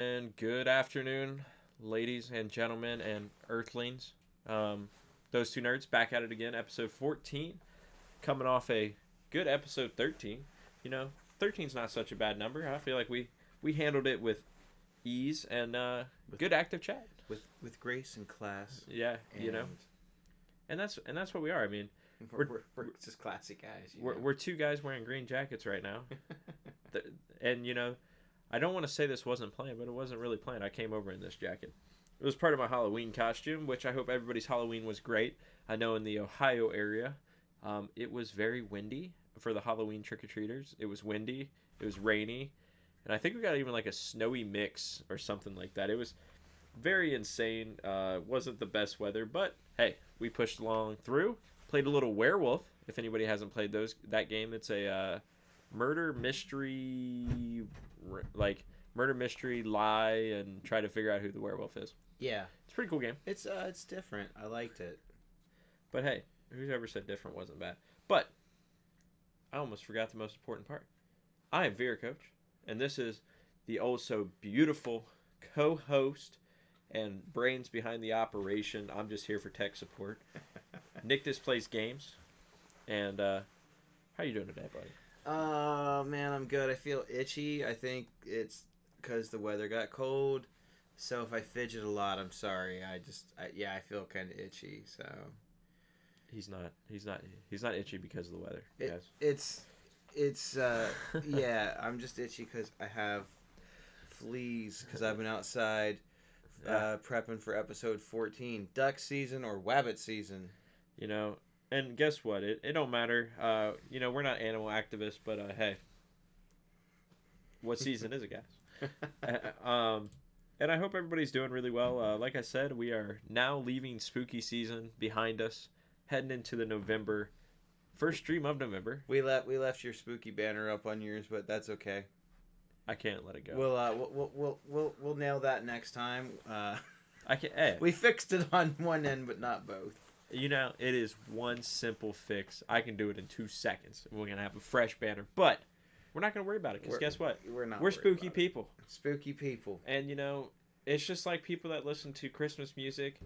And good afternoon, ladies and gentlemen and earthlings. Those two nerds back at it again, episode 14, coming off a good episode 13. You know, 13's not such a bad number. I feel like we handled it with ease and with good active chat. with grace and class. Yeah, And you know, and that's what we are. I mean, we're just classy guys. we're two guys wearing green jackets right now, and I don't want to say this wasn't planned, but it wasn't really planned. I came over in this jacket. It was part of my Halloween costume, which I hope everybody's Halloween was great. I know in the Ohio area, it was very windy for the Halloween trick-or-treaters. It was windy, it was rainy, and I think we got even like a snowy mix or something like that. It was very insane. Wasn't the best weather, but hey, we pushed along through. Played a little werewolf. If anybody hasn't played that game, it's a murder mystery, like murder mystery lie and try to figure out who the werewolf is. Yeah, It's a pretty cool game. it's different. I liked it. But hey, whoever said different wasn't bad. But I almost forgot the most important part. I am Vera Coach, and this is the oh so beautiful co-host and brains behind the operation. I'm just here for tech support. Nick plays games, and how you doing today, buddy? Oh man, I'm good. I feel itchy. I think it's because the weather got cold. So if I fidget a lot, I'm sorry. I feel kind of itchy. So He's not itchy because of the weather, guys. it's yeah. I'm just itchy because I have fleas because I've been outside prepping for episode 14, duck season or wabbit season. And guess what? It don't matter. We're not animal activists, but hey, what season is it, guys? And I hope everybody's doing really well. Like I said, we are now leaving spooky season behind us, heading into the November first stream of November. We left your spooky banner up on yours, but that's okay. I can't let it go. We'll nail that next time. I can. Hey, We fixed it on one end, but not both. it is one simple fix. I can do it in 2 seconds. We're gonna have a fresh banner, but we're not gonna worry about it because guess what? We're spooky people. Spooky people. And it's just like people that listen to Christmas music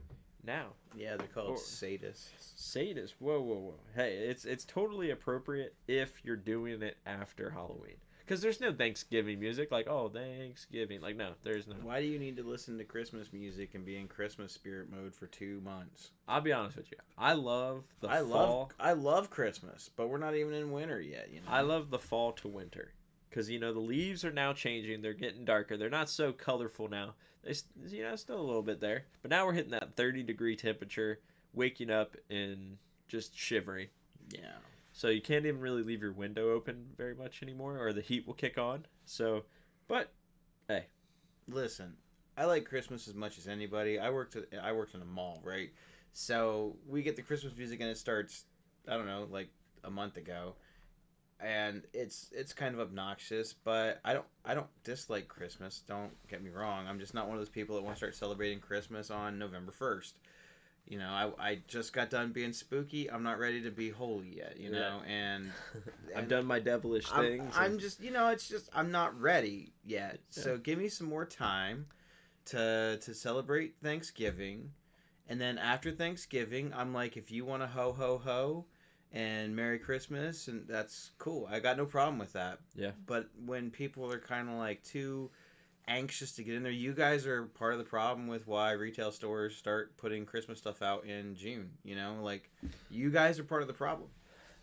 now. Yeah, they're called Or- sadists. Sadists. Whoa. Hey, it's totally appropriate if you're doing it after Halloween. Because there's no Thanksgiving music like, oh, Thanksgiving. Like, no, there's no. Why do you need to listen to Christmas music and be in Christmas spirit mode for 2 months? I'll be honest with you. I love the fall. I love Christmas, but we're not even in winter yet. I love the fall to winter. Because, the leaves are now changing. They're getting darker. They're not so colorful now. Still a little bit there. But now we're hitting that 30-degree temperature, waking up and just shivering. Yeah. So you can't even really leave your window open very much anymore, or the heat will kick on. So, but, hey. Listen, I like Christmas as much as anybody. I worked in a mall, right? So we get the Christmas music and it starts, I don't know, like a month ago. And it's kind of obnoxious, but I don't dislike Christmas. Don't get me wrong. I'm just not one of those people that want to start celebrating Christmas on November 1st. I just got done being spooky. I'm not ready to be holy yet, and I've done my devilish things. I'm just, it's just I'm not ready yet. Yeah. So give me some more time to celebrate Thanksgiving, and then after Thanksgiving, I'm like, if you want to ho ho ho and Merry Christmas, and that's cool. I got no problem with that. Yeah. But when people are kind of like too anxious to get in there, you guys are part of the problem with why retail stores start putting Christmas stuff out in June. Like, you guys are part of the problem.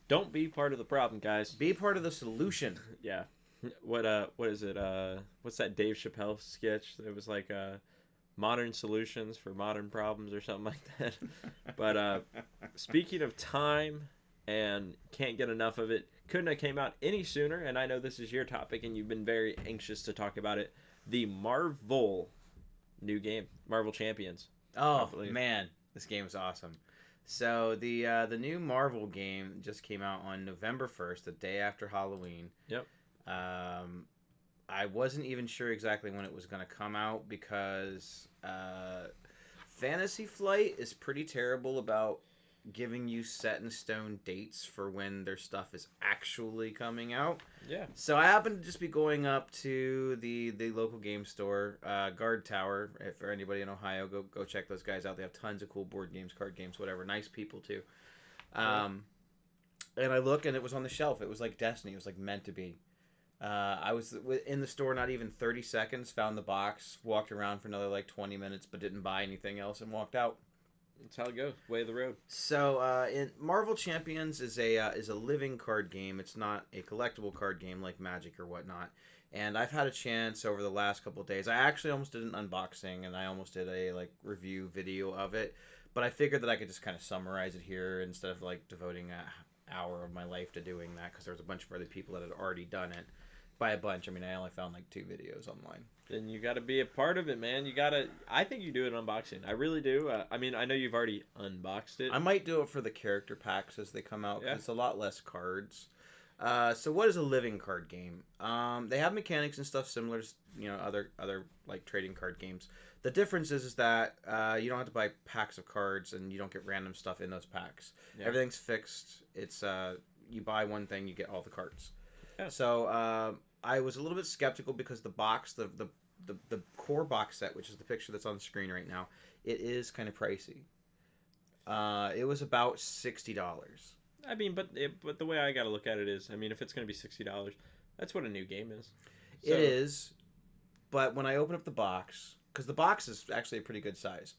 Don't be part of the problem, guys. Be part of the solution. Yeah. What is it? What's that Dave Chappelle sketch? It was like modern solutions for modern problems or something like that. But speaking of time and can't get enough of it, couldn't have came out any sooner. And I know this is your topic, and you've been very anxious to talk about it. The Marvel new game, Marvel Champions. Oh man, this game is awesome. So the new Marvel game just came out on November 1st, the day after Halloween. Yep. I wasn't even sure exactly when it was going to come out because Fantasy Flight is pretty terrible about giving you set in stone dates for when their stuff is actually coming out. Yeah. So I happen to just be going up to the local game store, Guard Tower. For anybody in Ohio, go check those guys out. They have tons of cool board games, card games, whatever. Nice people too. And I look, and it was on the shelf. It was like Destiny. It was like meant to be. I was in the store not even 30 seconds, found the box, walked around for another like 20 minutes, but didn't buy anything else and walked out. That's how it goes. Way of the road. So, in Marvel Champions is a living card game. It's not a collectible card game like Magic or whatnot. And I've had a chance over the last couple of days. I actually almost did an unboxing, and I almost did a like review video of it. But I figured that I could just kind of summarize it here instead of like devoting an hour of my life to doing that, because there was a bunch of other people that had already done it. By a bunch, I mean I only found like 2 videos online. Then you got to be a part of it, man. You got to. I think you do an unboxing. I really do. I mean, I know you've already unboxed it. I might do it for the character packs as they come out, because it's a lot less cards. So what is a living card game? They have mechanics and stuff similar to other like trading card games. The difference is that you don't have to buy packs of cards, and you don't get random stuff in those packs. Yeah. Everything's fixed. It's you buy one thing, you get all the cards. Yeah. So I was a little bit skeptical because the box, the core box set, which is the picture that's on the screen right now, it is kind of pricey. It was about $60. I mean, but the way I got to look at it is, I mean, if it's going to be $60, that's what a new game is. So. It is, but when I open up the box, because the box is actually a pretty good size,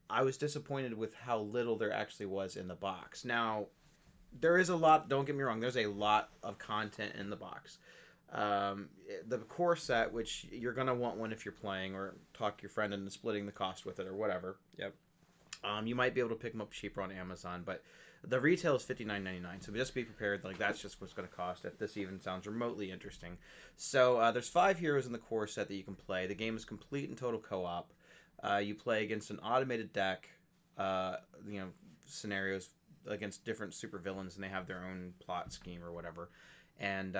I was disappointed with how little there actually was in the box. Now, there is a lot, don't get me wrong, there's a lot of content in the box. The core set, which you're going to want one if you're playing, or talk your friend into splitting the cost with it or whatever. Yep. You might be able to pick them up cheaper on Amazon, but the retail is $59.99, so just be prepared. Like, that's just what's going to cost if this even sounds remotely interesting. So there's 5 heroes in the core set that you can play. The game is complete and total co-op. You play against an automated deck, scenarios against different supervillains, and they have their own plot scheme or whatever. And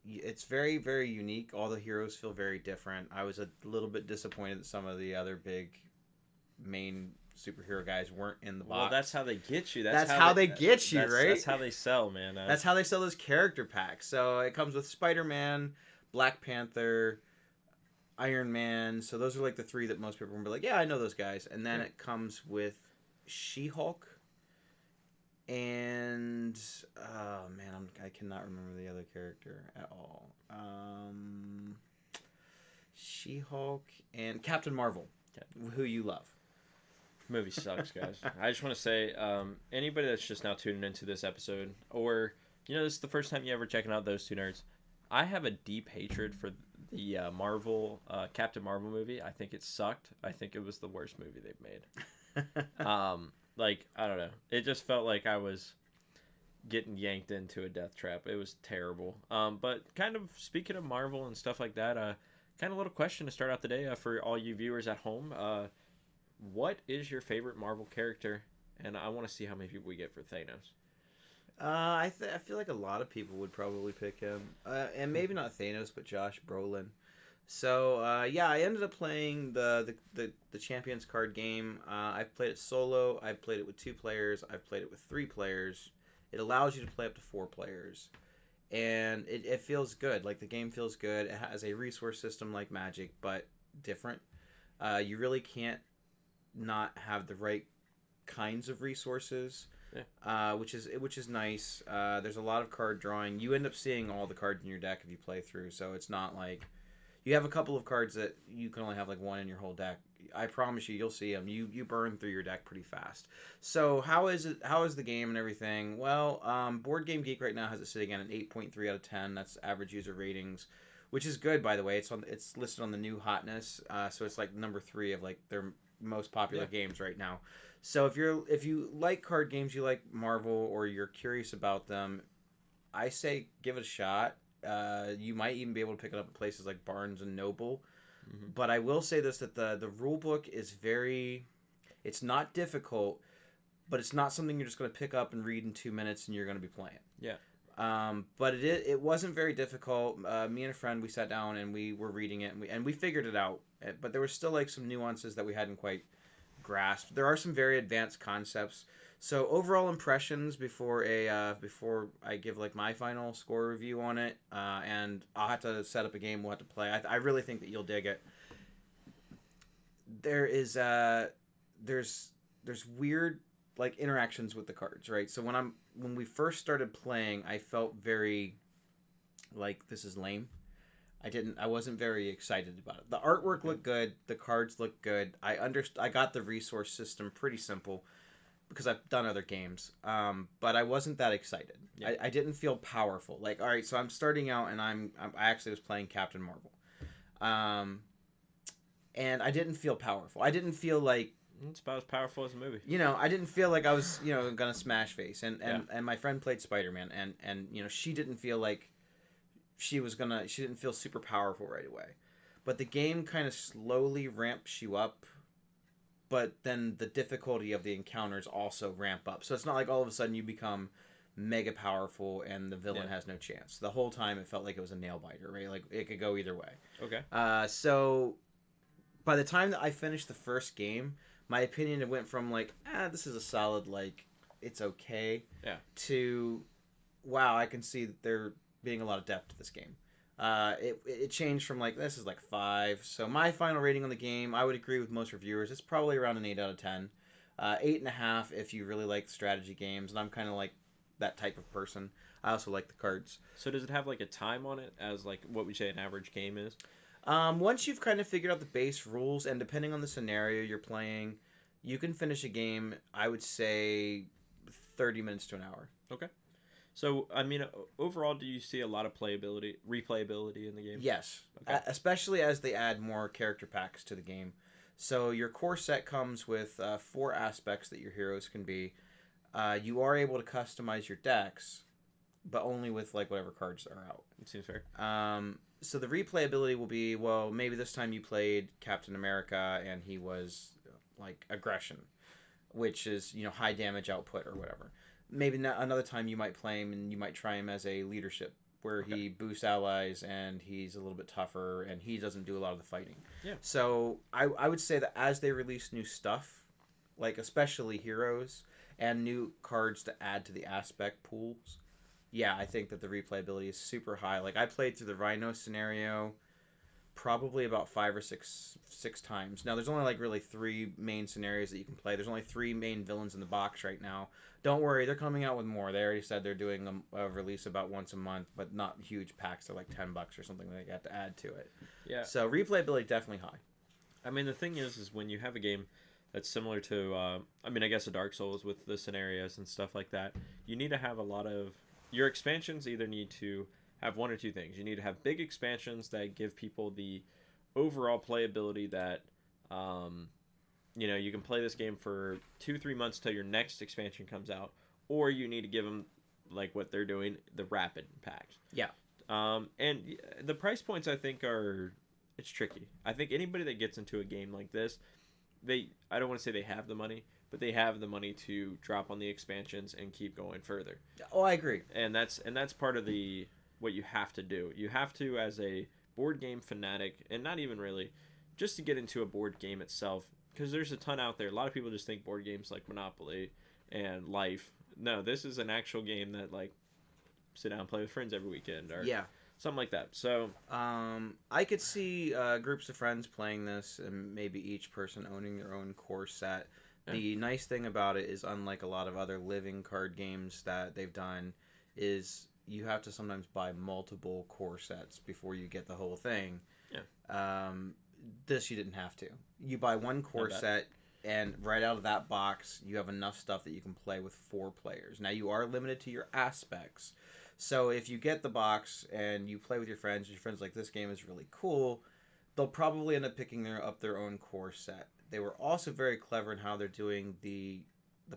it's very, very unique. All the heroes feel very different. I was a little bit disappointed that some of the other big main superhero guys weren't in the box. Well, that's how they get you. That's how they get you, right? That's how they sell, man. That's how they sell those character packs. So it comes with Spider-Man, Black Panther, Iron Man. So those are like the 3 that most people will be like, yeah, I know those guys. And then it comes with She-Hulk. And I cannot remember the other character at all. She-Hulk and Captain Marvel, who you love. Movie sucks, guys. I just want to say, anybody that's just now tuning into this episode, or this is the first time you ever checking out Those Two Nerds, I have a deep hatred for the Marvel Captain Marvel movie. I think it sucked. I think it was the worst movie they've made. Like, I don't know. It just felt like I was getting yanked into a death trap. It was terrible. But kind of speaking of Marvel and stuff like that, kind of a little question to start out the day for all you viewers at home. What is your favorite Marvel character? And I want to see how many people we get for Thanos. I feel like a lot of people would probably pick him. And maybe not Thanos, but Josh Brolin. So, I ended up playing the Champions card game. I've played it solo. I've played it with 2 players. I've played it with 3 players. It allows you to play up to 4 players. And it feels good. Like, the game feels good. It has a resource system like Magic, but different. You really can't not have the right kinds of resources, which is nice. There's a lot of card drawing. You end up seeing all the cards in your deck if you play through, so it's not like you have a couple of cards that you can only have like 1 in your whole deck. I promise you'll see them. You burn through your deck pretty fast. So how is the game and everything? Well, Board Game Geek right now has it sitting at an 8.3 out of 10. That's average user ratings, which is good, by the way. It's listed on the new hotness, so it's like number 3 of like their most popular games right now. So if you like card games, you like Marvel, or you're curious about them, I say give it a shot. You might even be able to pick it up at places like Barnes and Noble. Mm-hmm. But I will say this, that the rule book is it's not difficult, but it's not something you're just going to pick up and read in 2 minutes and you're going to be playing. Yeah. But it wasn't very difficult. Me and a friend, we sat down and we were reading it, and we figured it out. But there were still like some nuances that we hadn't quite grasped. There are some very advanced concepts. So overall impressions before I give like my final score review on it, and I'll have to set up a game we'll have to play. I really think that you'll dig it. There is there's weird like interactions with the cards, right? So when we first started playing, I felt very like this is lame. I wasn't very excited about it. The artwork looked good, the cards looked good. I got the resource system pretty simple because I've done other games. But I wasn't that excited. Yeah. I didn't feel powerful. Like, all right, so I'm starting out and I actually was playing Captain Marvel. And I didn't feel powerful. I didn't feel like It's about as powerful as a movie. I didn't feel like I was, gonna smash face. And my friend played Spider-Man and she didn't feel like she didn't feel super powerful right away. But the game kind of slowly ramps you up, but then the difficulty of the encounters also ramp up. So it's not like all of a sudden you become mega powerful and the villain has no chance. The whole time it felt like it was a nail biter, right? Like it could go either way. Okay. So by the time that I finished the first game, my opinion, it went from like, this is a solid, like, it's okay, to, wow, I can see that there being a lot of depth to this game. It changed from like, this is like 5. So my final rating on the game, I would agree with most reviewers, it's probably around an 8 out of 10. 8.5 if you really like strategy games, and I'm kind of like that type of person. I also like the cards. So does it have like a time on it as like what we say an average game is? Once you've kind of figured out the base rules, and depending on the scenario you're playing, you can finish a game, I would say, 30 minutes to an hour. Okay. So, I mean, overall, do you see a lot of replayability in the game? Yes. Okay. Especially as they add more character packs to the game. So your core set comes with 4 aspects that your heroes can be. You are able to customize your decks, but only with like whatever cards are out. It seems fair. So the replayability will be, well, maybe this time you played Captain America and he was like aggression, which is, high damage output or whatever. Maybe another time you might play him and you might try him as a leadership where he boosts allies and he's a little bit tougher and he doesn't do a lot of the fighting. Yeah. So I would say that as they release new stuff, like especially heroes and new cards to add to the aspect pools, I think that the replayability is super high. Like I played through the Rhino scenario probably about 5 or 6 times. Now there's only like really 3 main scenarios that you can play. There's only 3 main villains in the box right now. Don't worry, they're coming out with more. They already said they're doing a release about once a month, but not huge packs. They're like $10 or something that they have to add to it. Yeah. So replayability definitely high. I mean, the thing is when you have a game that's similar to, I guess a Dark Souls with the scenarios and stuff like that, you need to have a lot of your expansions. Either need to have one or two things. You need to have big expansions that give people the overall playability that, you can play this game for 2-3 months till your next expansion comes out, or you need to give them like what they're doing, the rapid packs. Yeah. And the price points I think it's tricky. I think anybody that gets into a game like this, I don't want to say they have the money, but they have the money to drop on the expansions and keep going further. Oh, I agree. And that's part of what you have to do. You have to, as a board game fanatic, and not even really, just to get into a board game itself, because there's a ton out there. A lot of people just think board games like Monopoly and Life. No, this is an actual game that like sit down and play with friends every weekend or something like that. So I could see groups of friends playing this and maybe each person owning their own core set. Yeah. The nice thing about it is, unlike a lot of other living card games that they've done, is you have to sometimes buy multiple core sets before you get the whole thing. Yeah. This you didn't have to. You buy one core set, and right out of that box, you have enough stuff that you can play with 4 players. Now, you are limited to your aspects. So if you get the box and you play with your friends, like, this game is really cool, they'll probably end up picking up their own core set. They were also very clever in how they're doing the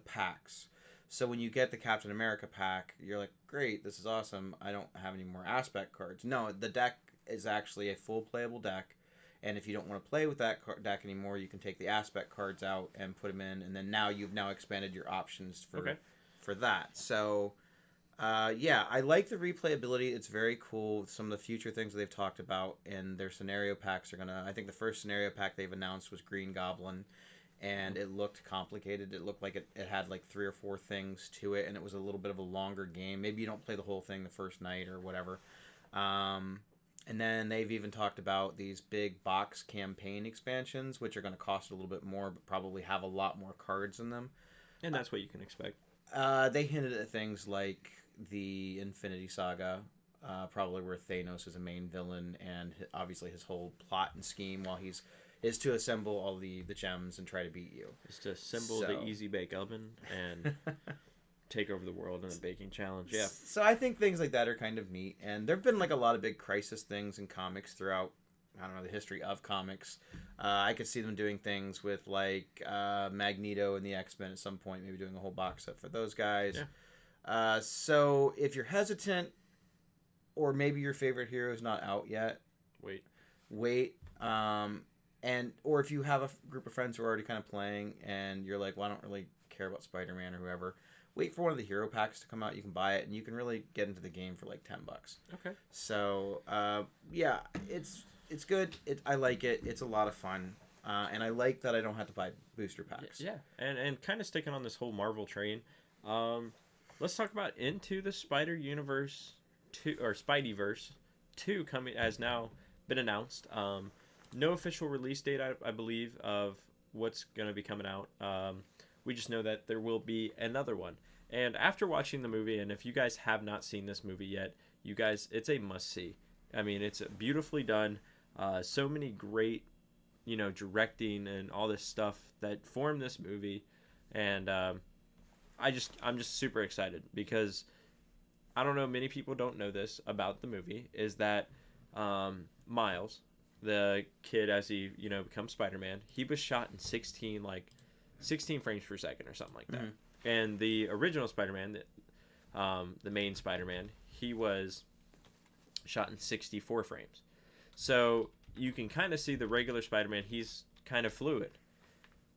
packs. So when you get the Captain America pack, you're like, great, this is awesome. I don't have any more aspect cards. No, the deck is actually a full playable deck. And if you don't want to play with that deck anymore, you can take the aspect cards out and put them in. And then you've expanded your options for that. So, I like the replayability. It's very cool. Some of the future things that they've talked about and their scenario packs are I think the first scenario pack they've announced was Green Goblin. and it looked complicated. It looked like it had like 3 or 4 things to it, and it was a little bit of a longer game. Maybe you don't play the whole thing the first night or whatever. And then they've even talked about these big box campaign expansions, which are going to cost a little bit more, but probably have a lot more cards in them. And that's what you can expect. They hinted at things like the Infinity Saga, probably where Thanos is a main villain, and obviously his whole plot and scheme while he's is to assemble all the gems and try to beat you. Is to assemble the easy bake oven and take over the world in a baking challenge. Yeah. So I think things like that are kind of neat, and there've been like a lot of big crisis things in comics throughout. I don't know, the history of comics. I could see them doing things with like Magneto and the X-Men at some point, maybe doing a whole box set for those guys. Yeah. So if you're hesitant, or maybe your favorite hero is not out yet, wait. Or if you have a group of friends who are already kind of playing and you're like, well, I don't really care about Spider-Man or whoever, wait for one of the hero packs to come out. You can buy it, and you can really get into the game for like $10. Okay. So yeah, it's good. I like it. It's a lot of fun, and I like that I don't have to buy booster packs. Yeah, and kind of sticking on this whole Marvel train. Let's talk about Into the Spider-Universe 2 or Spideyverse 2 coming has now been announced. No official release date, I believe, of what's going to be coming out. We just know that there will be another one. And after watching the movie, and if you guys have not seen this movie yet, you guys, it's a must-see. I mean, it's beautifully done. So many great, directing and all this stuff that formed this movie. And I'm just super excited because I don't know, many people don't know this about the movie, is that Miles, the kid as he, becomes Spider-Man, he was shot in 16 frames per second or something like that. Mm-hmm. And the original Spider-Man, the main Spider-Man, he was shot in 64 frames. So you can kind of see the regular Spider-Man, he's kind of fluid.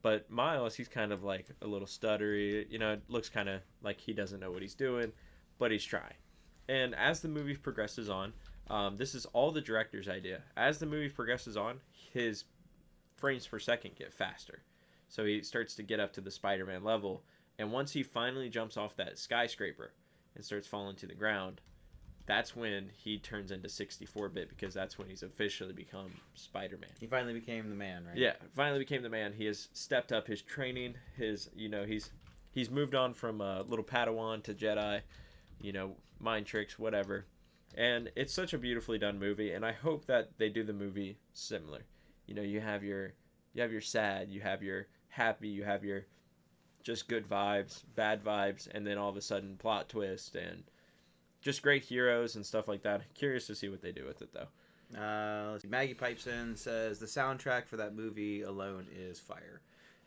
But Miles, he's kind of like a little stuttery. It looks kind of like he doesn't know what he's doing, but he's trying. And as the movie progresses on, this is all the director's idea. As the movie progresses on, his frames per second get faster. So he starts to get up to the Spider-Man level. And once he finally jumps off that skyscraper and starts falling to the ground, that's when he turns into 64-bit, because that's when he's officially become Spider-Man. He finally became the man, right? Yeah, finally became the man. He has stepped up his training. He's moved on from little Padawan to Jedi, mind tricks, whatever. And it's such a beautifully done movie, and I hope that they do the movie similar. You have your sad, you have your happy, you have your just good vibes, bad vibes, and then all of a sudden plot twist and just great heroes and stuff like that. Curious to see what they do with it, though. Maggie pipes in, says the soundtrack for that movie alone is fire.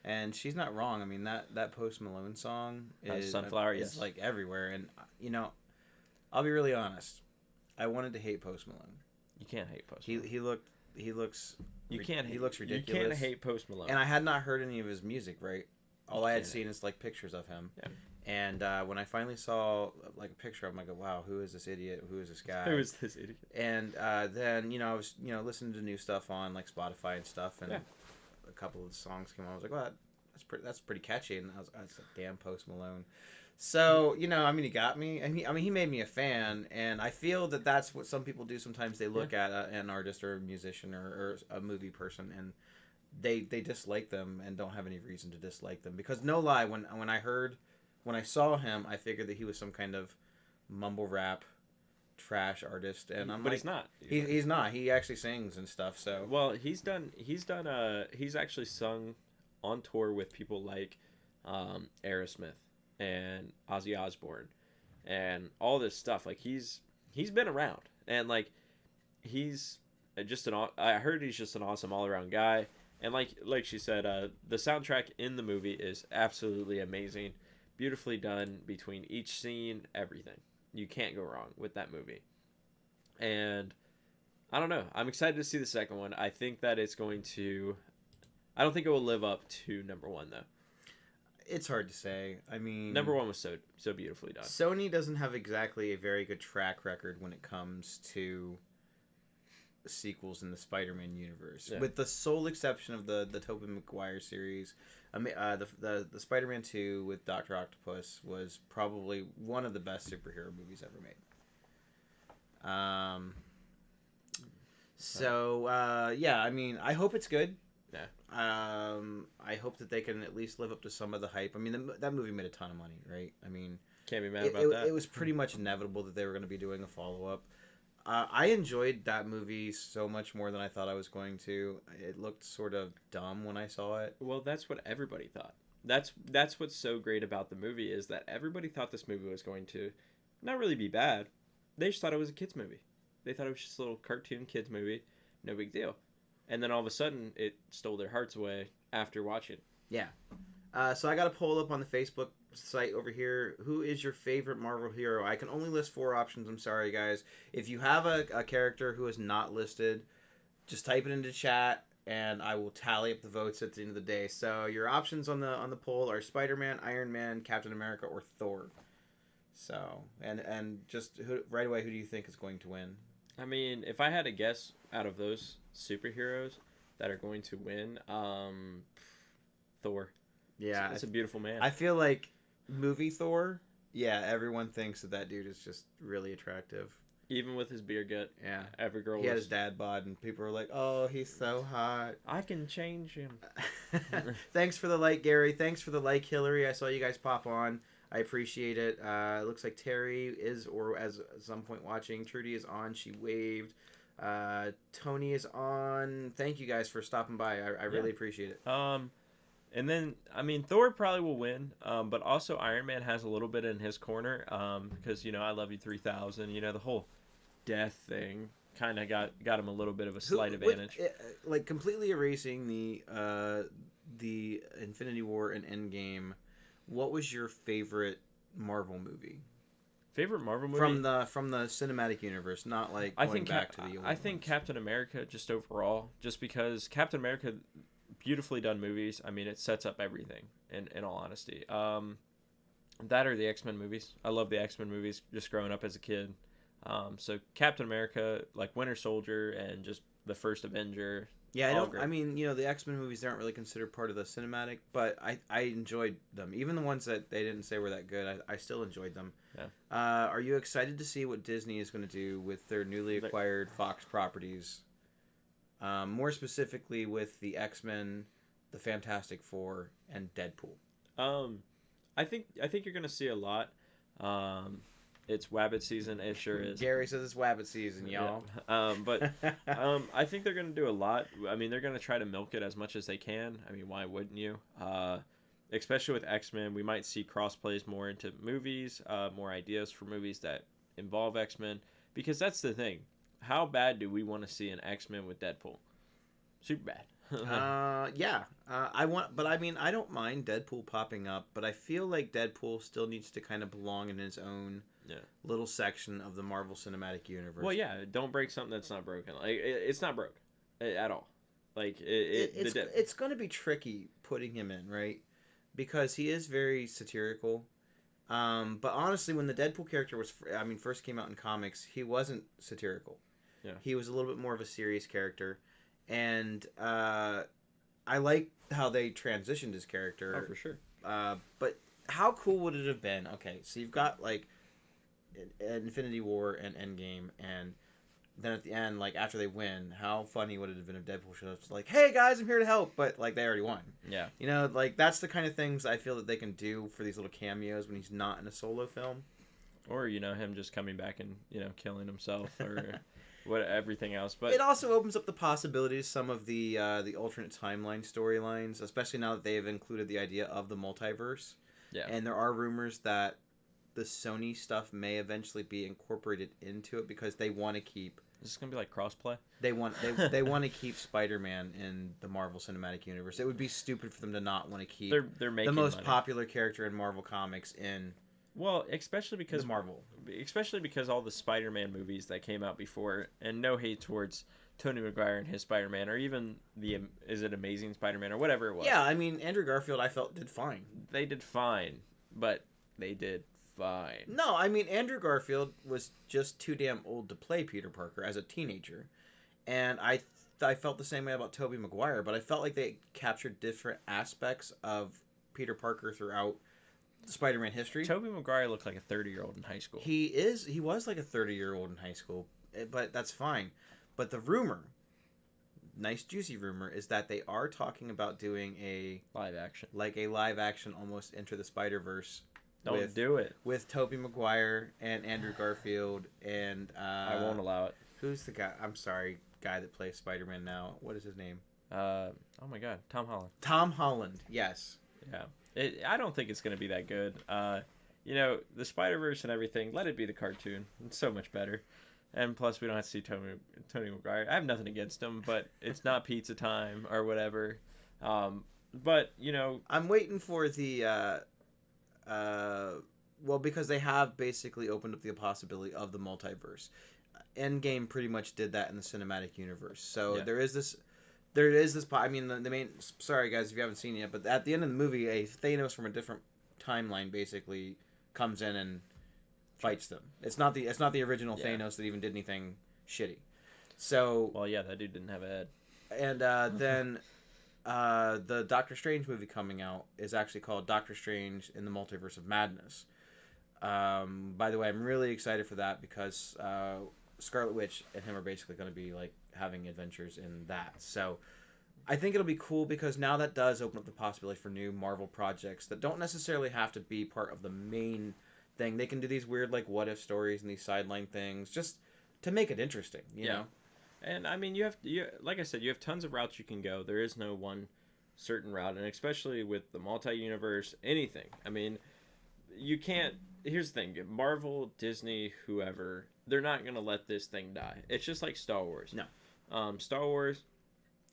And she's not wrong. I mean, that Post Malone song is Sunflower, is like everywhere. And, I'll be really honest. I wanted to hate Post Malone. You can't hate Post Malone. He looks He looks ridiculous. You can't hate Post Malone. And I had not heard any of his music, right? All I had seen is like pictures of him. Yeah. And when I finally saw like a picture of him, I go, "Wow, who is this idiot? Who is this guy? Who is this idiot?" And then I was listening to new stuff on like Spotify and stuff, and a couple of the songs came on. I was like, "Well, that's pretty catchy." And I was like, "Damn, Post Malone." So he got me, and he made me a fan, and I feel that that's what some people do. Sometimes they look at an artist or a musician or a movie person, and they dislike them and don't have any reason to dislike them. Because no lie, when I saw him, I figured that he was some kind of mumble rap trash artist, and he's not. He's not. He actually sings and stuff. So he's actually sung on tour with people like Aerosmith and Ozzy Osbourne and all this stuff. Like he's been around, and like he's just I heard he's just an awesome all around guy. And like she said, the soundtrack in the movie is absolutely amazing. Beautifully done between each scene, everything. You can't go wrong with that movie. And I don't know. I'm excited to see the second one. I think that it's going to... I don't think it will live up to number one, though. It's hard to say. I mean... Number one was so beautifully done. Sony doesn't have exactly a very good track record when it comes to sequels in the Spider-Man universe. Yeah. With the sole exception of the Tobey Maguire series, The Spider-Man 2 with Doctor Octopus was probably one of the best superhero movies ever made. Yeah, I mean, I hope it's good. Yeah. I hope that they can at least live up to some of the hype. I mean, that movie made a ton of money, right? I mean, can't be mad about that. It was pretty much inevitable that they were going to be doing a follow-up. I enjoyed that movie so much more than I thought I was going to. It looked sort of dumb when I saw it. Well, that's what everybody thought. That's what's so great about the movie is that everybody thought this movie was going to not really be bad. They just thought it was a kids movie. They thought it was just a little cartoon kids movie, no big deal. And then all of a sudden, it stole their hearts away after watching. Yeah. So I got a poll up on the Facebook site over here. Who is your favorite Marvel hero? I can only list 4 options. I'm sorry, guys. If you have a character who is not listed, just type it into chat, and I will tally up the votes at the end of the day. So your options on the poll are Spider-Man, Iron Man, Captain America, or Thor. So and just right away, who do you think is going to win? I mean, if I had to guess out of those superheroes that are going to win, Thor. Yeah, it's a beautiful man. I feel like movie Thor. Yeah, everyone thinks that dude is just really attractive. Even with his beer gut. Yeah, every girl. He had his dad bod, and people were like, "Oh, he's so hot." I can change him. Thanks for the like, Gary. Thanks for the like, Hillary. I saw you guys pop on. I appreciate it. It looks like Terry is, or at some point watching. Trudy is on. She waved. Tony is on. Thank you guys for stopping by. I really appreciate it. And then, I mean, Thor probably will win, but also Iron Man has a little bit in his corner because, you know, I Love You 3000, you know, the whole death thing kind of got him a little bit of a slight advantage. Like, completely erasing the Infinity War and Endgame, what was your favorite Marvel movie? Favorite Marvel movie? From the cinematic universe, not like going back to the old I think ones. Captain America, just overall, just because Captain America... beautifully done movies. I mean, it sets up everything, in all honesty. That or the X-Men movies. I love the X-Men movies just growing up as a kid. So Captain America, like Winter Soldier, and just the first Avenger. Yeah, I mean, you know, the X-Men movies aren't really considered part of the cinematic, but I enjoyed them. Even the ones that they didn't say were that good, I still enjoyed them. Yeah. Are you excited to see what Disney is going to do with their newly acquired Fox properties? More specifically with the X-Men, the Fantastic Four, and Deadpool. I think you're gonna see a lot. It's Wabbit season. It sure is. Gary says it's Wabbit season, y'all. Yeah. But I think they're gonna do a lot. I mean, they're gonna try to milk it as much as they can. I mean, why wouldn't you? Especially with X-Men, we might see cross-plays more into movies, more ideas for movies that involve X-Men. Because that's the thing. How bad do we want to see an X-Men with Deadpool? Super bad. Yeah. But I mean, I don't mind Deadpool popping up, but I feel like Deadpool still needs to kind of belong in his own little section of the Marvel Cinematic Universe. Well, yeah, don't break something that's not broken. Like it's not broke at all. Like it's going to be tricky putting him in, right? Because he is very satirical. But honestly, when the Deadpool character first came out in comics, he wasn't satirical. Yeah. He was a little bit more of a serious character. And I like how they transitioned his character. Oh, for sure. But how cool would it have been? Okay, so you've got, like, Infinity War and Endgame, and then at the end, like, after they win, how funny would it have been if Deadpool showed up like, hey, guys, I'm here to help, but, like, they already won. Yeah. You know, like, that's the kind of things I feel that they can do for these little cameos when he's not in a solo film. Or, you know, him just coming back and, you know, killing himself or... everything else, but it also opens up the possibilities, some of the alternate timeline storylines, especially now that they have included the idea of the multiverse. Yeah, and there are rumors that the Sony stuff may eventually be incorporated into it because they want to keep. Is this gonna be like crossplay? They want to keep Spider-Man in the Marvel Cinematic Universe. It would be stupid for them to not want to keep they're making the most money. Popular character in Marvel Comics in. Well, especially because all the Spider-Man movies that came out before, and no hate towards Tobey Maguire and his Spider-Man, or even is it Amazing Spider-Man or whatever it was. Yeah, I mean Andrew Garfield, I felt did fine. They did fine, but they did fine. No, I mean Andrew Garfield was just too damn old to play Peter Parker as a teenager, and I I felt the same way about Tobey Maguire, but I felt like they captured different aspects of Peter Parker throughout Spider-Man history. Tobey Maguire looked like a 30-year-old in high school. He was like a 30-year-old in high school, but that's fine. But the rumor, nice juicy rumor, is that they are talking about doing a live action, almost Enter the Spider-Verse. Don't do it with Tobey Maguire and Andrew Garfield and I won't allow it. Who's the guy? I'm sorry, guy that plays Spider-Man now. What is his name? Oh my God, Tom Holland. Tom Holland. Yes. Yeah. I don't think it's gonna be that good. The Spider-Verse and everything. Let it be the cartoon. It's so much better. And plus, we don't have to see Tony Maguire. I have nothing against him, but it's not pizza time or whatever. But I'm waiting for the. Because they have basically opened up the possibility of the multiverse. Endgame pretty much did that in the cinematic universe. So yeah. there is this. I mean, the main. Sorry guys, if you haven't seen it yet, but at the end of the movie, a Thanos from a different timeline basically comes in and fights them. It's not the original Thanos that even did anything shitty. So. Well, yeah, that dude didn't have a head. And then. The Doctor Strange movie coming out is actually called Doctor Strange in the Multiverse of Madness. By the way, I'm really excited for that because Scarlet Witch and him are basically going to be like having adventures in that. So I think it'll be cool because now that does open up the possibility for new Marvel projects that don't necessarily have to be part of the main thing. They can do these weird like what if stories and these sideline things just to make it interesting, you know? And I mean, like I said, you have tons of routes you can go. There is no one certain route, and especially with the multi-universe, anything. I mean, you can't. Here's the thing: Marvel, Disney, whoever, they're not gonna let this thing die. It's just like Star Wars. No. Star Wars,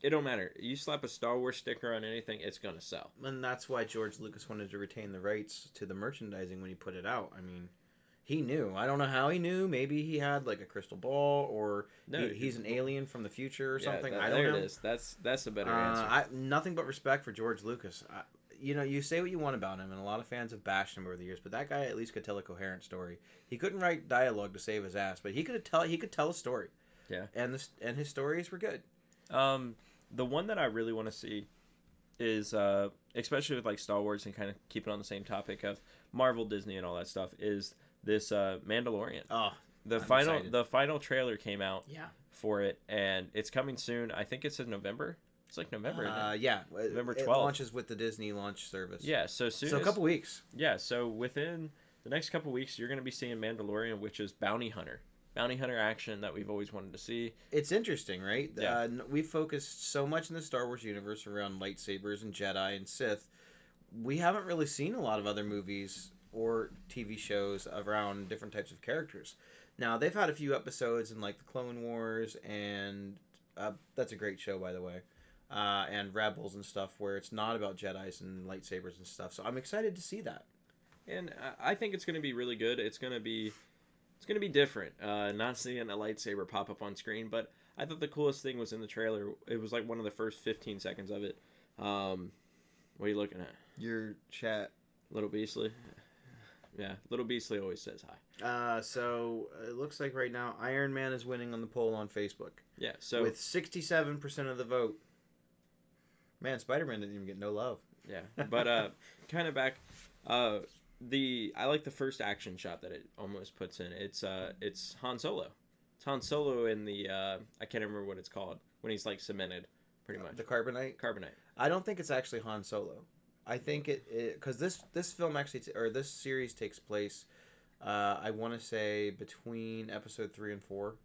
it don't matter. You slap a Star Wars sticker on anything, it's gonna sell. And that's why George Lucas wanted to retain the rights to the merchandising when he put it out. I mean. He knew. I don't know how he knew. Maybe he had like a crystal ball, or he's an alien from the future or something. I don't know. There it is. That's a better answer. Nothing but respect for George Lucas. You say what you want about him, and a lot of fans have bashed him over the years. But that guy at least could tell a coherent story. He couldn't write dialogue to save his ass, but he could tell a story. Yeah. And his stories were good. The one that I really want to see is, especially with like Star Wars and kind of keeping on the same topic of Marvel, Disney, and all that stuff, is this Mandalorian. Oh, the final trailer came out for it, and it's coming soon. I think it's in November. It's like November. Yeah, November 12th. It launches with the Disney launch service. Yeah, so soon. So a couple weeks. Yeah, so within the next couple weeks, you're going to be seeing Mandalorian, which is bounty hunter action that we've always wanted to see. It's interesting, right? Yeah. We focused so much in the Star Wars universe around lightsabers and Jedi and Sith. We haven't really seen a lot of other movies or TV shows around different types of characters. Now, they've had a few episodes in like the Clone Wars, and that's a great show, by the way, and Rebels and stuff, where it's not about Jedis and lightsabers and stuff. So I'm excited to see that. And I think it's going to be really good. It's going to be different. Not seeing a lightsaber pop up on screen, but I thought the coolest thing was in the trailer. It was like one of the first 15 seconds of it. What are you looking at? Your chat. Little Beastly. Yeah, Little Beastly always says hi. So it looks like right now Iron Man is winning on the poll on Facebook. Yeah, so with 67% of the vote. Man, Spider-Man didn't even get no love. Yeah, but kind of back. I like the first action shot that it almost puts in. It's Han Solo. It's Han Solo in the I can't remember what it's called when he's like cemented, pretty much. The carbonite. I don't think it's actually Han Solo. I think it because this film actually or this series takes place, I want to say between episode 3 and 4,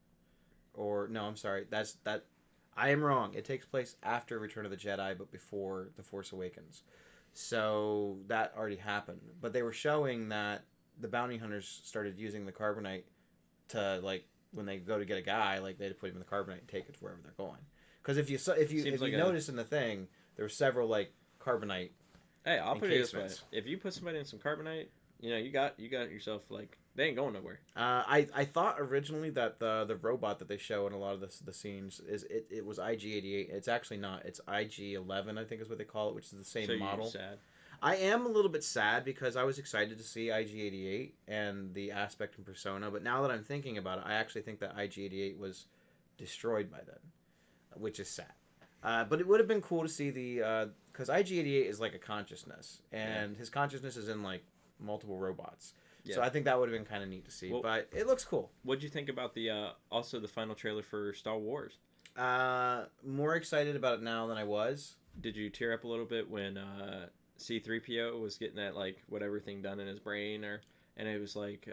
or no, I'm sorry, that I am wrong. It takes place after Return of the Jedi, but before The Force Awakens. So that already happened. But they were showing that the bounty hunters started using the carbonite to like when they go to get a guy, like they put him in the carbonite and take it to wherever they're going. Because if you notice in the thing, there were several like carbonite. Hey, I'll put it this way: if you put somebody in some carbonite, you got yourself like they ain't going nowhere. I thought originally that the robot that they show in a lot of the scenes it was IG-88. It's actually not. It's IG-11, I think is what they call it, which is the same model. So you're sad. I am a little bit sad because I was excited to see IG-88 and the aspect and persona, but now that I'm thinking about it, I actually think that IG-88 was destroyed by then. which is sad. But it would have been cool to see the because IG-88 is like a consciousness, and his consciousness is in like multiple robots. Yeah. So I think that would have been kind of neat to see. Well, but it looks cool. What'd you think about the also the final trailer for Star Wars? More excited about it now than I was. Did you tear up a little bit when C-3PO was getting that like whatever thing done in his brain, and it was like,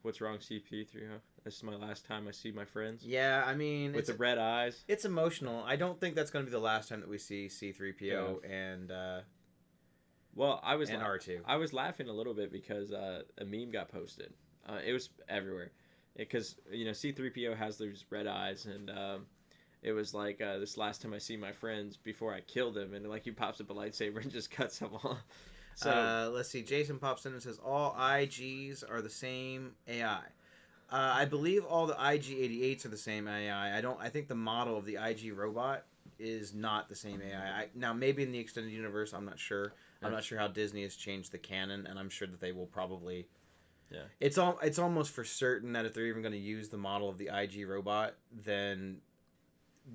what's wrong, C-3PO? This is my last time I see my friends. Yeah, I mean, with the red eyes. It's emotional. I don't think that's going to be the last time that we see C-3PO and. Well, I was R2. I was laughing a little bit because a meme got posted. It was everywhere, because C-3PO has those red eyes, and it was like this last time I see my friends before I kill them, and like he pops up a lightsaber and just cuts them off. So let's see. Jason pops in and says all IGs are the same AI. I believe all the IG-88s are the same AI. I think the model of the IG robot is not the same AI. Now maybe in the extended universe, I'm not sure. I'm not sure how Disney has changed the canon, and I'm sure that they will probably. Yeah. It's almost for certain that if they're even going to use the model of the IG robot, then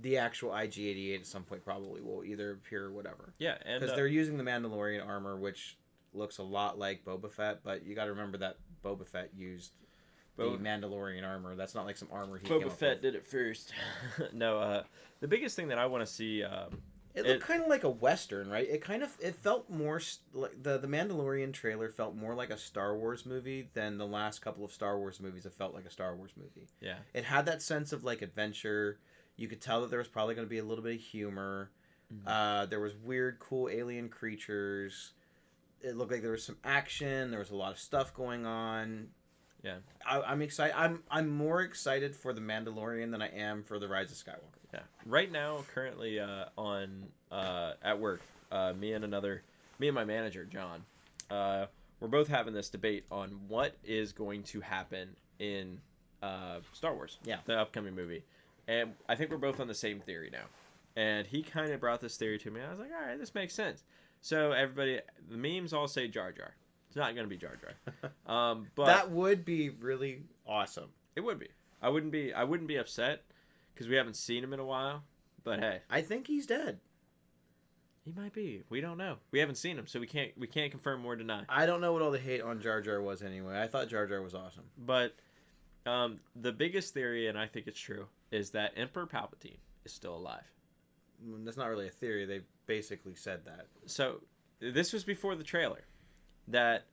the actual IG-88 at some point probably will either appear or whatever. Yeah, because they're using the Mandalorian armor, which looks a lot like Boba Fett, but you got to remember that Boba Fett used the Mandalorian armor. That's not like some armor he came up with. Boba Fett did it first. No, the biggest thing that I want to see. It looked kind of like a Western, right? It felt more like the Mandalorian trailer felt more like a Star Wars movie than the last couple of Star Wars movies have felt like a Star Wars movie. Yeah. It had that sense of like adventure. You could tell that there was probably going to be a little bit of humor. Mm-hmm. There was weird, cool alien creatures. It looked like there was some action. There was a lot of stuff going on. Yeah. I'm excited. I'm more excited for the Mandalorian than I am for the Rise of Skywalker. Yeah. Right now, currently on at work, me and my manager John, we're both having this debate on what is going to happen in Star Wars, the upcoming movie, and I think we're both on the same theory now. And he kind of brought this theory to me. I was like, all right, this makes sense. So everybody, the memes all say Jar Jar. It's not going to be Jar Jar. But that would be really awesome. It would be. I wouldn't be upset because we haven't seen him in a while. But hey, I think he's dead. He might be. We don't know. We haven't seen him, so we can't confirm or deny. I don't know what all the hate on Jar Jar was anyway. I thought Jar Jar was awesome. But the biggest theory, and I think it's true, is that Emperor Palpatine is still alive. That's not really a theory. They basically said that. So this was before the trailer. That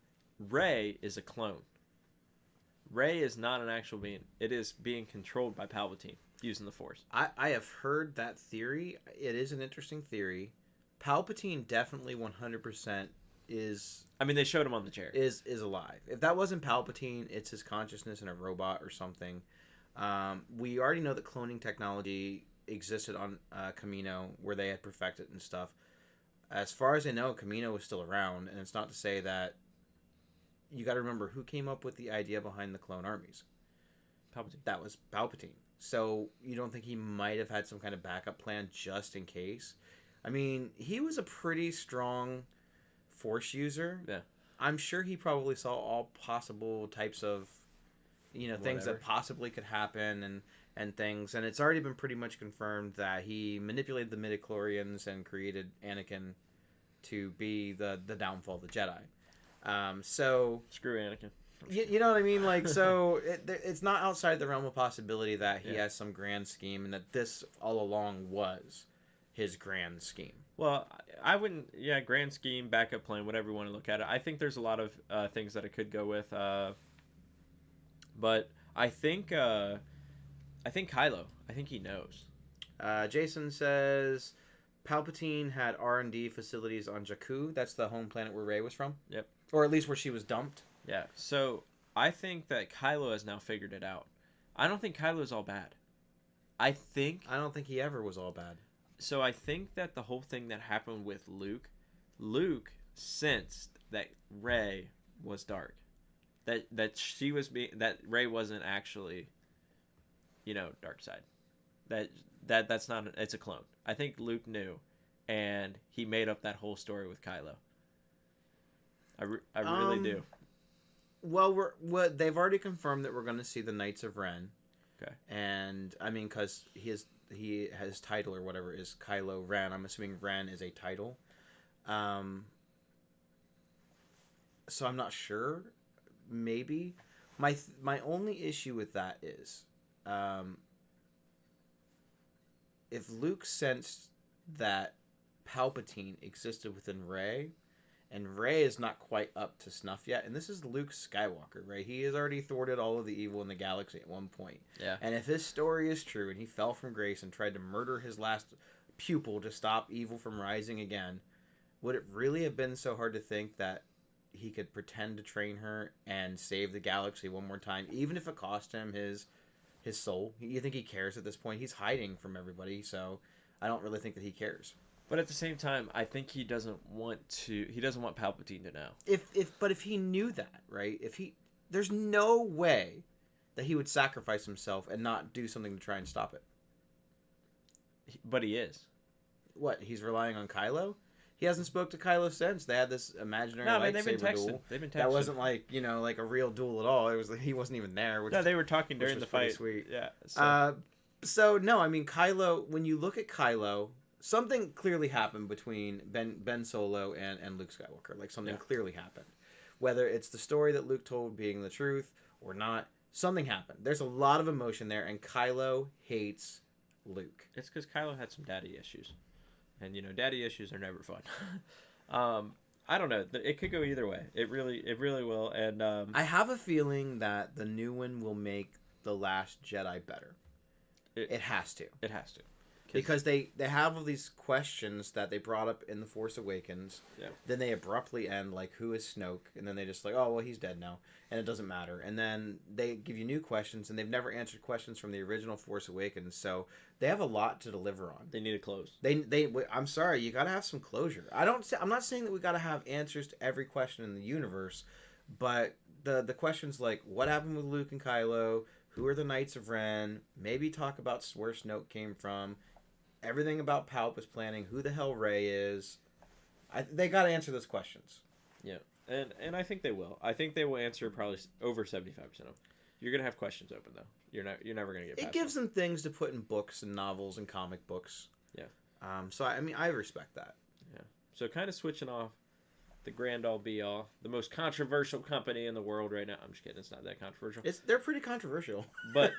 Rey is a clone. Rey is not an actual being. It is being controlled by Palpatine using the Force. I have heard that theory. It is an interesting theory. Palpatine definitely 100% is... I mean, they showed him on the chair. Is alive. If that wasn't Palpatine, it's his consciousness in a robot or something. We already know that cloning technology existed on Kamino, where they had perfected and stuff. As far as I know, Kamino is still around, and it's not to say that... You got to remember who came up with the idea behind the clone armies. Palpatine. That was Palpatine. So you don't think he might have had some kind of backup plan just in case? I mean, he was a pretty strong Force user. Yeah. I'm sure he probably saw all possible types of, things that possibly could happen and things. And it's already been pretty much confirmed that he manipulated the midichlorians and created Anakin to be the downfall of the Jedi. So screw Anakin. You know what I mean? Like, so it's not outside the realm of possibility that he has some grand scheme and that this all along was his grand scheme. Well, I wouldn't. Yeah, grand scheme, backup plan, whatever you want to look at it. I think there's a lot of things that it could go with. But I think Kylo. I think he knows. Jason says Palpatine had R&D facilities on Jakku. That's the home planet where Rey was from. Yep. Or at least where she was dumped. Yeah. So I think that Kylo has now figured it out. I don't think Kylo is all bad. I don't think he ever was all bad. So I think that the whole thing that happened with Luke sensed that Rey was dark. That she was that Rey wasn't actually, dark side. That's not it's a clone. I think Luke knew, and he made up that whole story with Kylo. I really do. Well, they've already confirmed that we're going to see the Knights of Ren. Okay. And I mean, because his title or whatever is Kylo Ren. I'm assuming Ren is a title. So I'm not sure. Maybe my only issue with that is, if Luke sensed that Palpatine existed within Rey, and Rey is not quite up to snuff yet, and this is Luke Skywalker, right? He has already thwarted all of the evil in the galaxy at one point. Yeah. And if his story is true, and he fell from grace and tried to murder his last pupil to stop evil from rising again, would it really have been so hard to think that he could pretend to train her and save the galaxy one more time, even if it cost him his soul? You think he cares at this point? He's hiding from everybody, so I don't really think that he cares. But at the same time, I think he doesn't want Palpatine to know. If he knew that, right? There's no way that he would sacrifice himself and not do something to try and stop it. But he is. What? He's relying on Kylo? He hasn't spoke to Kylo since. They had this imaginary lightsaber duel. They've been texting. That wasn't like a real duel at all. It was he wasn't even there. No, they were talking during the fight. Sweet. Yeah. So no, I mean Kylo. When you look at Kylo, something clearly happened between Ben Solo and Luke Skywalker. Like something clearly happened. Whether it's the story that Luke told being the truth or not, something happened. There's a lot of emotion there, and Kylo hates Luke. It's because Kylo had some daddy issues. And, daddy issues are never fun. I don't know. It could go either way. It really will. And I have a feeling that the new one will make The Last Jedi better. It has to. It has to. Because they have all these questions that they brought up in The Force Awakens. Yeah. Then they abruptly end, like, who is Snoke? And then they just like, oh, well, he's dead now. And it doesn't matter. And then they give you new questions, and they've never answered questions from the original Force Awakens. So they have a lot to deliver on. They need a close. I'm sorry, you got to have some closure. I'm not saying that we got to have answers to every question in the universe, but the questions like, what happened with Luke and Kylo? Who are the Knights of Ren? Maybe talk about where Snoke came from. Everything about Palp is planning. Who the hell Rey is? They got to answer those questions. Yeah, and I think they will. I think they will answer probably over 75% of them. You're gonna have questions open though. You're never gonna get. It gives them things to put in books and novels and comic books. Yeah. So I mean, I respect that. Yeah. So kind of switching off the grand all be all, the most controversial company in the world right now. I'm just kidding. It's not that controversial. They're pretty controversial. But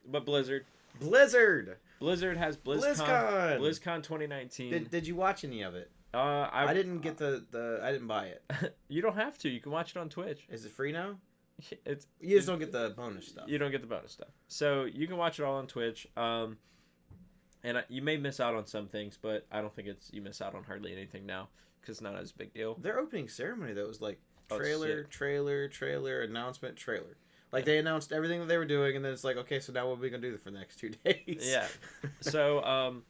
Blizzard. Blizzard has BlizzCon 2019. Did you watch any of it? I didn't get I didn't buy it. You don't have to. You can watch it on Twitch. Is it free now? You just don't get the bonus stuff. You don't get the bonus stuff. So you can watch it all on Twitch. And you may miss out on some things, but I don't think you miss out on hardly anything now because it's not as big deal. Their opening ceremony though was like trailer, announcement, trailer. Like they announced everything that they were doing, and then it's like, okay, so now what are we gonna do for the next 2 days? Yeah. So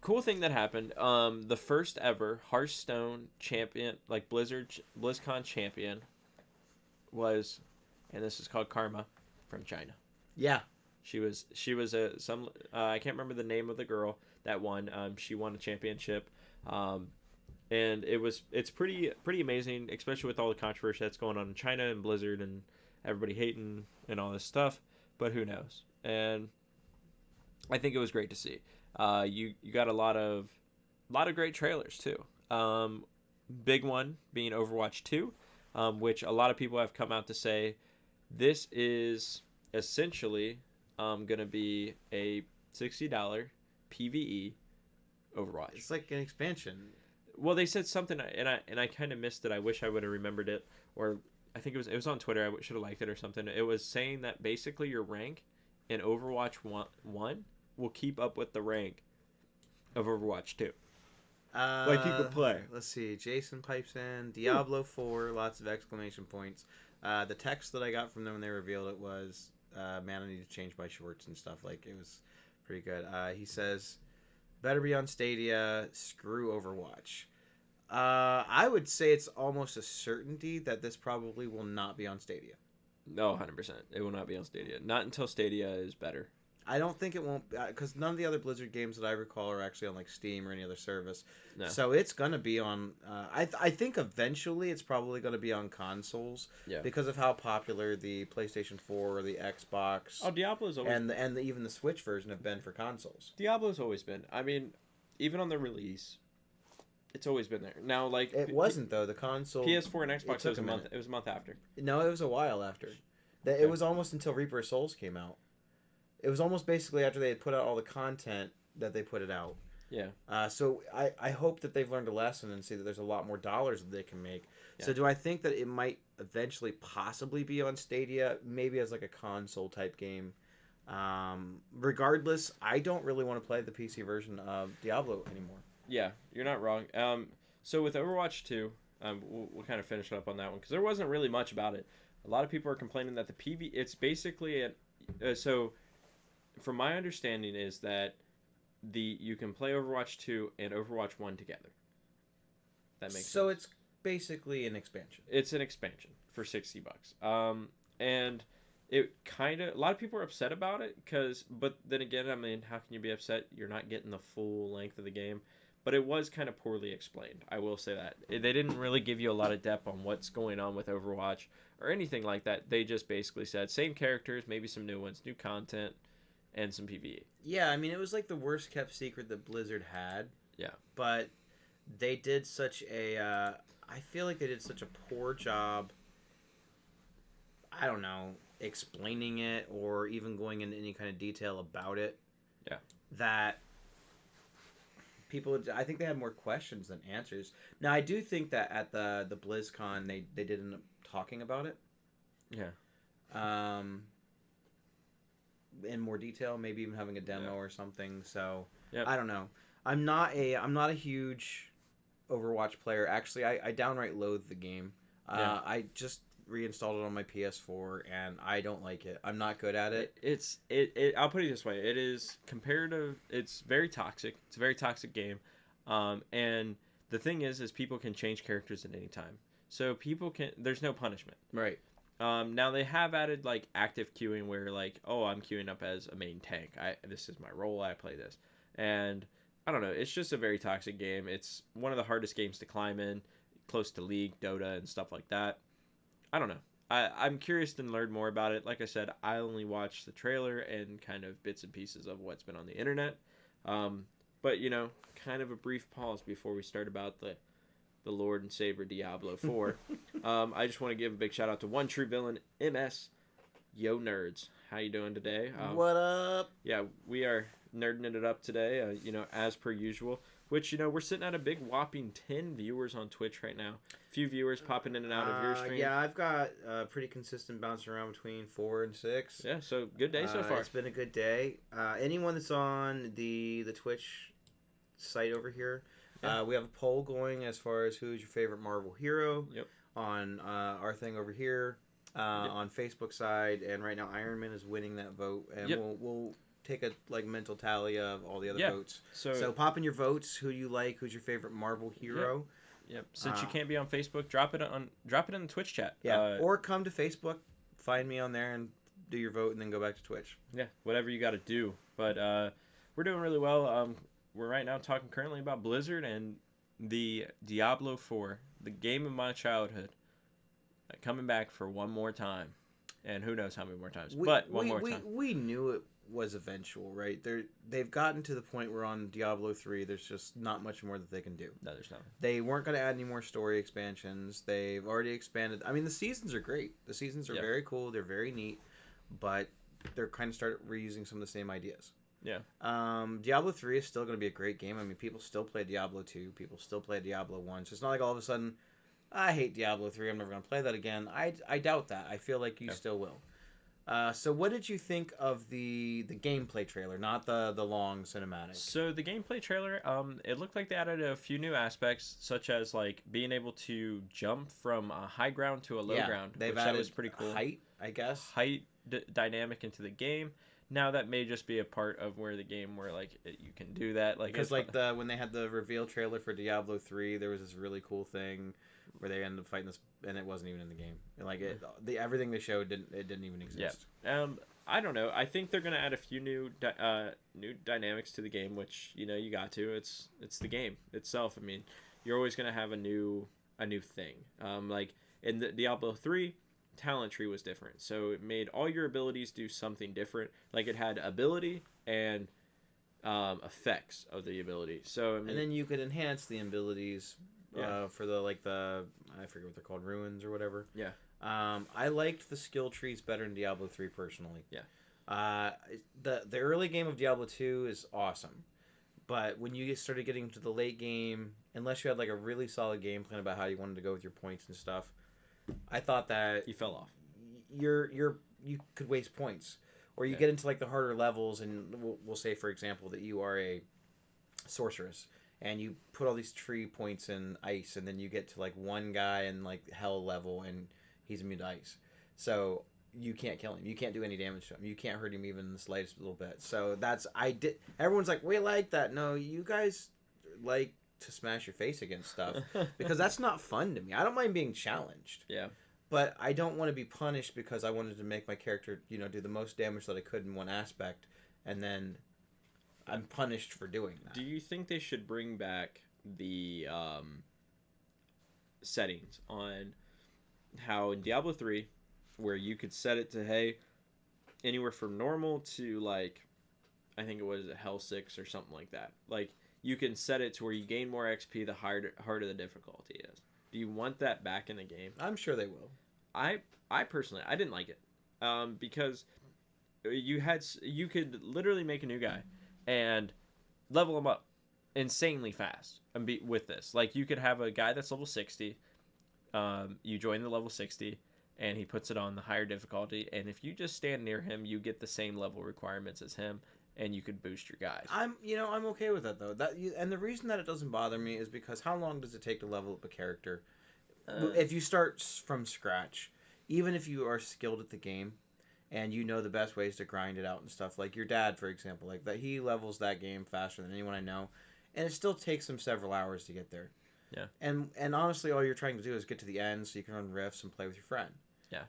cool thing that happened. The first ever Hearthstone champion, like BlizzCon champion, was, and this is called Karma, from China. Yeah. She was I can't remember the name of the girl that won. She won a championship. And it's pretty amazing, especially with all the controversy that's going on in China and Blizzard and everybody hating and all this stuff. But who knows? And I think it was great to see. You got a lot of great trailers too. Big one being Overwatch 2, which a lot of people have come out to say this is essentially going to be a $60 PvE Overwatch. It's like an expansion. Well, they said something, and I kind of missed it. I wish I would have remembered it, or I think it was on Twitter. I should have liked it or something. It was saying that basically your rank in Overwatch 1 will keep up with the rank of Overwatch 2. Like you could play. Let's see. Jason pipes in. Diablo 4, lots of exclamation points. The text that I got from them when they revealed it was, man, I need to change my shorts and stuff. Like, it was pretty good. He says, better be on Stadia. Screw Overwatch. I would say it's almost a certainty that this probably will not be on Stadia. No, 100%. It will not be on Stadia. Not until Stadia is better. I don't think it won't, because none of the other Blizzard games that I recall are actually on like Steam or any other service. No. So it's gonna be on. I think eventually it's probably gonna be on consoles. Yeah. Because of how popular the PlayStation 4 or the Xbox. Oh, Diablo's always even the Switch version have been for consoles. Diablo's always been. I mean, even on the release, it's always been there. Now, like It wasn't though. The console PS4 and Xbox it was a month. It was a month after. No, it was a while after. Okay. It was almost until Reaper of Souls came out. It was almost basically after they had put out all the content that they put it out. Yeah. So I hope that they've learned a lesson and see that there's a lot more dollars that they can make. Yeah. So do I think that it might eventually possibly be on Stadia, maybe as like a console type game? Regardless, I don't really want to play the PC version of Diablo anymore. Yeah, you're not wrong. So with Overwatch 2, we'll kind of finish up on that one because there wasn't really much about it. A lot of people are complaining that the PV, it's basically so from my understanding is that you can play Overwatch 2 and Overwatch 1 together. That makes sense. So it's basically an expansion. It's an expansion for $60. And it kind of, a lot of people are upset about it but then again, I mean, how can you be upset? You're not getting the full length of the game. But it was kind of poorly explained. I will say that. They didn't really give you a lot of depth on what's going on with Overwatch or anything like that. They just basically said same characters, maybe some new ones, new content, and some PvE. Yeah, I mean, it was like the worst kept secret that Blizzard had. Yeah. But they did such a... I feel like they did such a poor job, I don't know, explaining it or even going into any kind of detail about it. Yeah. That... people, I think they had more questions than answers. Now, I do think that at the BlizzCon, they did end up talking about it. Yeah. In more detail, maybe even having a demo or something. So, yep. I don't know. I'm not a huge Overwatch player. Actually, I downright loathe the game. Yeah. I just reinstalled it on my PS4 and I don't like it. I'm not good at it. It's I'll put it this way. It is comparative. It's very toxic. It's a very toxic game. And the thing is people can change characters at any time. So there's no punishment. Right. Now they have added like active queuing where like, oh, I'm queuing up as a main tank. This is my role. I play this. And I don't know. It's just a very toxic game. It's one of the hardest games to climb in, close to League, Dota, and stuff like that. I don't know. I'm curious to learn more about it. Like I said, I only watched the trailer and kind of bits and pieces of what's been on the internet. But, kind of a brief pause before we start about the Lord and Savior Diablo 4. I just want to give a big shout out to One True Villain, MS. Yo, nerds. How you doing today? What up? Yeah, we are nerding it up today, as per usual. Which, we're sitting at a big whopping 10 viewers on Twitch right now. A few viewers popping in and out of your stream. Yeah, I've got pretty consistent bouncing around between 4 and 6. Yeah, so good day so far. It's been a good day. Anyone that's on the Twitch site over here, we have a poll going as far as who's your favorite Marvel hero. Yep. On our thing over here, on Facebook side, and right now Iron Man is winning that vote, and we'll take a mental tally of all the other votes. So pop in your votes. Who you like? Who's your favorite Marvel hero? Yep. Since you can't be on Facebook, drop it in the Twitch chat. Yeah. Or come to Facebook, find me on there, and do your vote, and then go back to Twitch. Yeah. Whatever you got to do. But we're doing really well. We're right now talking currently about Blizzard and the Diablo 4, the game of my childhood, coming back for one more time, and who knows how many more times. But one more time. We knew it was eventual, right? They've gotten to the point where on Diablo 3 there's just not much more that they can do. No, there's not. They weren't going to add any more story expansions. They've already expanded. I mean, the seasons are great. The seasons are very cool. They're very neat, but they're kind of started reusing some of the same ideas. Yeah. Diablo 3 is still going to be a great game. I mean, people still play Diablo 2. People still play Diablo 1. So it's not like all of a sudden, I hate Diablo 3. I'm never going to play that again. I doubt that. I feel like you still will. So what did you think of the gameplay trailer, not the long cinematic? So the gameplay trailer, it looked like they added a few new aspects, such as like being able to jump from a high ground to a low ground. They've added that was pretty cool. Height, I guess. Height dynamic into the game. Now that may just be a part of where the game where like you can do that, like because when they had the reveal trailer for Diablo 3, there was this really cool thing where they ended up fighting this, and it wasn't even in the game. And everything they showed didn't even exist. Yeah. I don't know. I think they're gonna add a few new dynamics to the game, which you got to. It's the game itself. I mean, you're always gonna have a new thing. Like in the Diablo 3, talent tree was different, so it made all your abilities do something different. Like it had ability and effects of the ability. So I mean, and then you could enhance the abilities for the I forget what they're called, ruins or whatever. Yeah. I liked the skill trees better in Diablo 3 personally. Yeah. The early game of Diablo 2 is awesome, but when you started getting to the late game, unless you had like a really solid game plan about how you wanted to go with your points and stuff, I thought that you fell off. You could waste points, or you get into like the harder levels, and we'll say for example that you are a sorceress and you put all these tree points in ice, and then you get to like one guy in like hell level and he's immune to ice, so you can't kill him, you can't do any damage to him, you can't hurt him even the slightest little bit. So everyone's like, we like that. No, you guys like to smash your face against stuff because that's not fun to me. I don't mind being challenged. Yeah. But I don't want to be punished because I wanted to make my character, do the most damage that I could in one aspect, and then I'm punished for doing that. Do you think they should bring back the settings on how in Diablo 3, where you could set it to, hey, anywhere from normal to like, I think it was a Hell 6 or something like that. Like, you can set it to where you gain more XP the harder the difficulty is. Do you want that back in the game? I'm sure they will. I personally, I didn't like it, because you could literally make a new guy and level him up insanely fast and be with this. Like, you could have a guy that's level 60. You join the level 60, and he puts it on the higher difficulty. And if you just stand near him, you get the same level requirements as him, and you could boost your guys. I'm okay with that though. And the reason that it doesn't bother me is because how long does it take to level up a character? If you start from scratch, even if you are skilled at the game, and you know the best ways to grind it out and stuff, like your dad, for example, like that, he levels that game faster than anyone I know, and it still takes him several hours to get there. Yeah. And honestly, all you're trying to do is get to the end so you can run rifts and play with your friend. Yeah.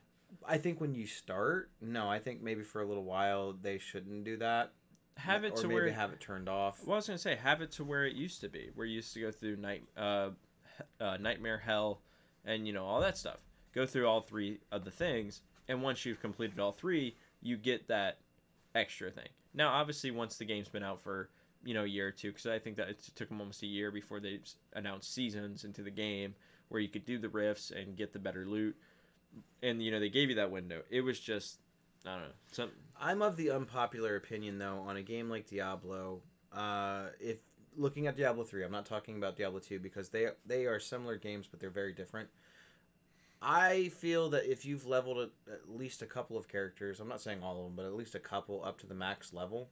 I think when you start, I think maybe for a little while they shouldn't do that. Have it or to maybe where have it turned off. Well, I was gonna say, have it to where it used to be, where you used to go through nightmare, hell, and all that stuff. Go through all three of the things, and once you've completed all three, you get that extra thing. Now, obviously, once the game's been out for a year or two, because I think that it took them almost a year before they announced seasons into the game where you could do the rifts and get the better loot, and they gave you that window. It was just, I don't know. I'm of the unpopular opinion though on a game like Diablo. If looking at Diablo 3, I'm not talking about Diablo 2 because they are similar games, but they're very different. I feel that if you've leveled at least a couple of characters, I'm not saying all of them, but at least a couple up to the max level,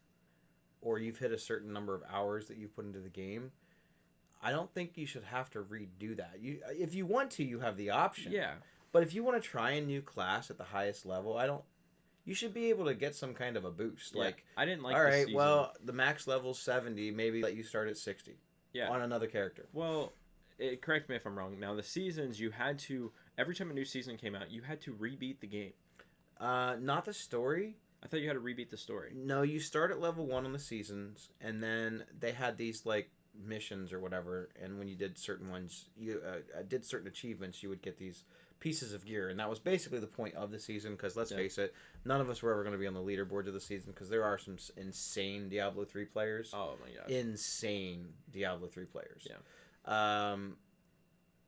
or you've hit a certain number of hours that you've put into the game, I don't think you should have to redo that. If you want to, you have the option. Yeah. But if you want to try a new class at the highest level, you should be able to get some kind of a boost. Yeah. Like, I didn't like. All right, well, the max level's 70. Maybe let you start at 60. Yeah. On another character. Well, correct me if I'm wrong. Now, the seasons, you had to, every time a new season came out, you had to rebeat the game. Not the story. I thought you had to rebeat the story. No, you start at level 1 on the seasons, and then they had these like missions or whatever, and when you did certain ones, you did certain achievements, you would get these pieces of gear, and that was basically the point of the season, because let's face it, none of us were ever going to be on the leaderboards of the season, because there are some insane Diablo 3 players. Oh my gosh. Insane Diablo 3 players. Yeah.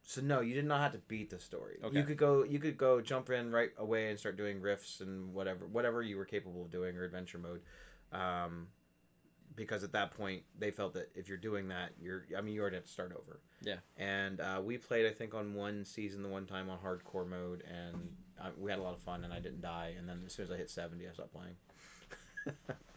So no, you did not have to beat the story. Okay. You could go jump in right away and start doing rifts and whatever you were capable of doing, or adventure mode. Because at that point they felt that if you're doing that, you already have to start over. Yeah. And we played, I think, on one season the one time on hardcore mode, and we had a lot of fun, and I didn't die. And then as soon as I hit 70, I stopped playing.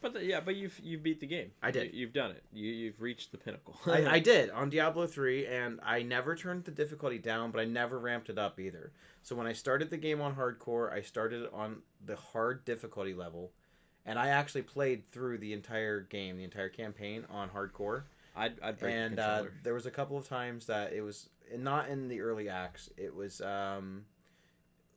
But you've beat the game. I did. You've done it. You've reached the pinnacle. I did on Diablo 3, and I never turned the difficulty down, but I never ramped it up either. So when I started the game on hardcore, I started on the hard difficulty level, and I actually played through the entire game, the entire campaign on hardcore. I'd break and the controller. There was a couple of times that it was not in the early acts. It was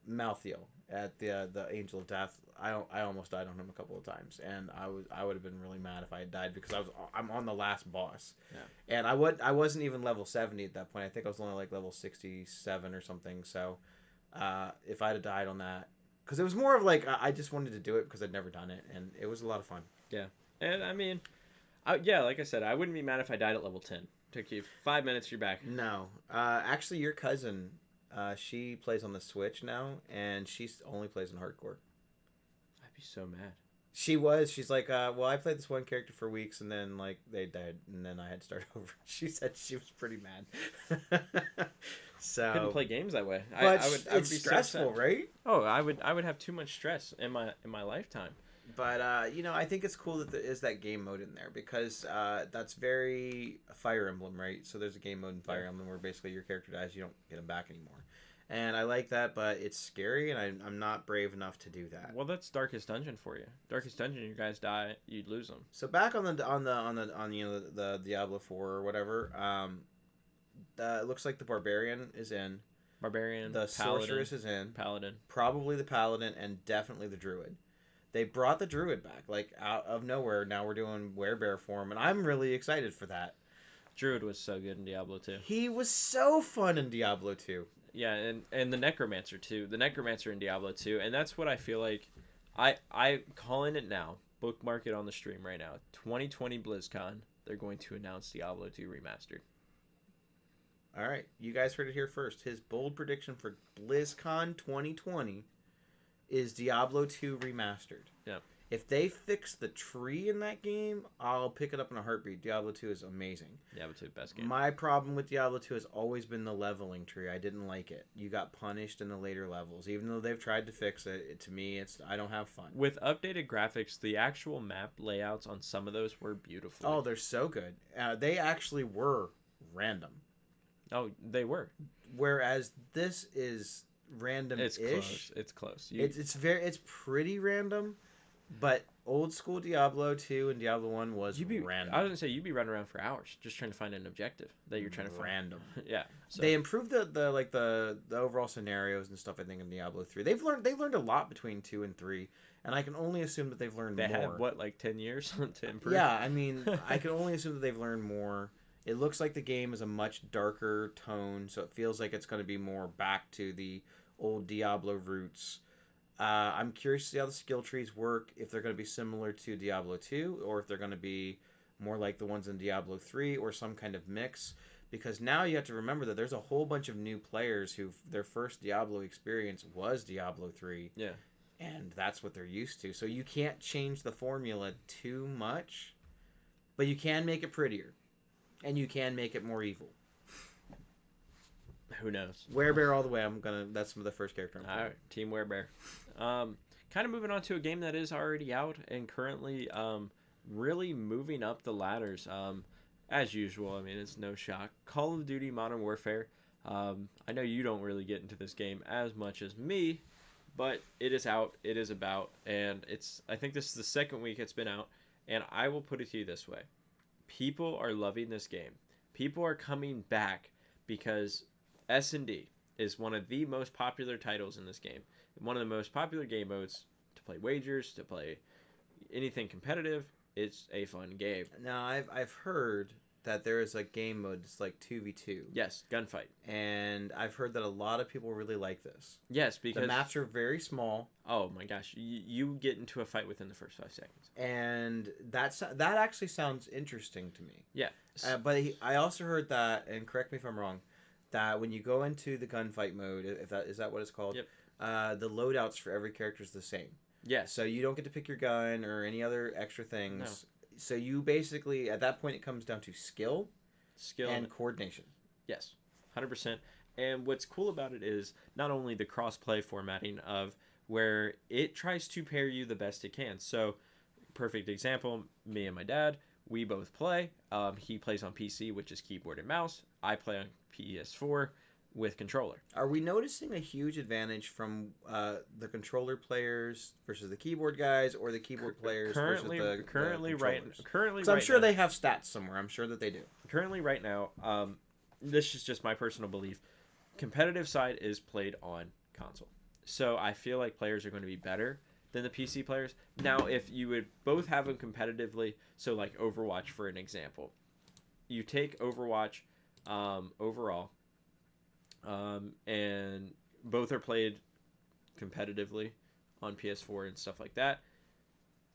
Malthael, at the Angel of Death. I almost died on him a couple of times, and I would have been really mad if I had died because I'm on the last boss, and I wasn't even level 70 at that point. I think I was only like level 67 or something. So if I'd have died on that, because it was more of like I just wanted to do it because I'd never done it, and it was a lot of fun. Yeah, and I mean, like I said, I wouldn't be mad if I died at level 10. Took you 5 minutes, you're back. No, actually, your cousin, she plays on the Switch now, and she only plays in hardcore. I'd be so mad. She's like, well, I played this one character for weeks, and then like they died, and then I had to start over. She said she was pretty mad. So Couldn't play games that way. But I would it's be stressful, so right? Oh, I would have too much stress in my lifetime. But I think it's cool that there is that game mode in there because that's very Fire Emblem, right? So there's a game mode in Fire Emblem where basically your character dies, you don't get him back anymore. And I like that, but it's scary, and I'm not brave enough to do that. Well, that's Darkest Dungeon for you. Darkest Dungeon, you guys die, you'd lose them. So back on the Diablo 4 or whatever, it looks like the Barbarian is in. Barbarian, The Paladin, Sorceress is in. Paladin. Probably the Paladin, and definitely the Druid. They brought the Druid back, like out of nowhere. Now we're doing Werebear form, and I'm really excited for that. Druid was so good in Diablo 2. He was so fun in Diablo 2. Yeah, and the Necromancer too. The Necromancer in Diablo 2, and that's what I feel like. I calling it now. Bookmark it on the stream right now. 2020 BlizzCon. They're going to announce Diablo 2 remastered. All right, you guys heard it here first. His bold prediction for BlizzCon 2020 is Diablo 2 remastered. Yeah. If they fix the tree in that game, I'll pick it up in a heartbeat. Diablo 2 is amazing. Diablo 2, best game. My problem with Diablo 2 has always been the leveling tree. I didn't like it. You got punished in the later levels. Even though they've tried to fix it, to me, I don't have fun. With updated graphics, the actual map layouts on some of those were beautiful. Oh, they're so good. They actually were random. Oh, they were. Whereas this is random-ish. It's close. It's pretty random, but old school Diablo 2 and Diablo 1 was random. I was gonna say you'd be running around for hours just trying to find an objective that you're trying to find. Random. Yeah. So. They improved the overall scenarios and stuff. I think in Diablo 3, they learned a lot between 2 and 3, and I can only assume that they've learned more. They had what, like 10 years to improve? Yeah, I mean, I can only assume that they've learned more. It looks like the game is a much darker tone, so it feels like it's going to be more back to the old Diablo roots. I'm curious to see how the skill trees work, if they're going to be similar to Diablo 2, or if they're going to be more like the ones in Diablo 3, or some kind of mix. Because now you have to remember that there's a whole bunch of new players who their first Diablo experience was Diablo 3. Yeah. And that's what they're used to. So you can't change the formula too much, but you can make it prettier. And you can make it more evil. Who knows? Werebear all the way. That's the first character I'm playing. All right, Team Werebear. Kind of moving on to a game that is already out and currently really moving up the ladders. As usual, I mean, it's no shock. Call of Duty Modern Warfare. I know you don't really get into this game as much as me, but it is out. It is about, and I think this is the second week it's been out, and I will put it to you this way. People are loving this game. People are coming back because S&D is one of the most popular titles in this game. One of the most popular game modes to play wagers, to play anything competitive. It's a fun game. Now, I've heard that there is a game mode that's like 2v2. Yes, gunfight. And I've heard that a lot of people really like this. Yes, because the maps are very small. Oh my gosh, you get into a fight within the first 5 seconds. And that actually sounds interesting to me. Yeah. But I also heard that, and correct me if I'm wrong, that when you go into the gunfight mode, is that what it's called? Yep. The loadouts for every character is the same. Yes. So you don't get to pick your gun or any other extra things. No. So you basically, at that point, it comes down to skill and coordination. Yes, 100%. And what's cool about it is not only the cross-play formatting of where it tries to pair you the best it can. So, perfect example, me and my dad, we both play. He plays on PC, which is keyboard and mouse. I play on PS4 with controller. Are we noticing a huge advantage from the controller players versus the keyboard guys, or the keyboard players versus the controllers? Currently, so I'm sure they have stats somewhere. I'm sure that they do. Currently, right now, this is just my personal belief. Competitive side is played on console. So I feel like players are going to be better than the PC players. Now, if you would both have them competitively, so like Overwatch for an example, you take Overwatch overall, and both are played competitively on PS4 and stuff like that,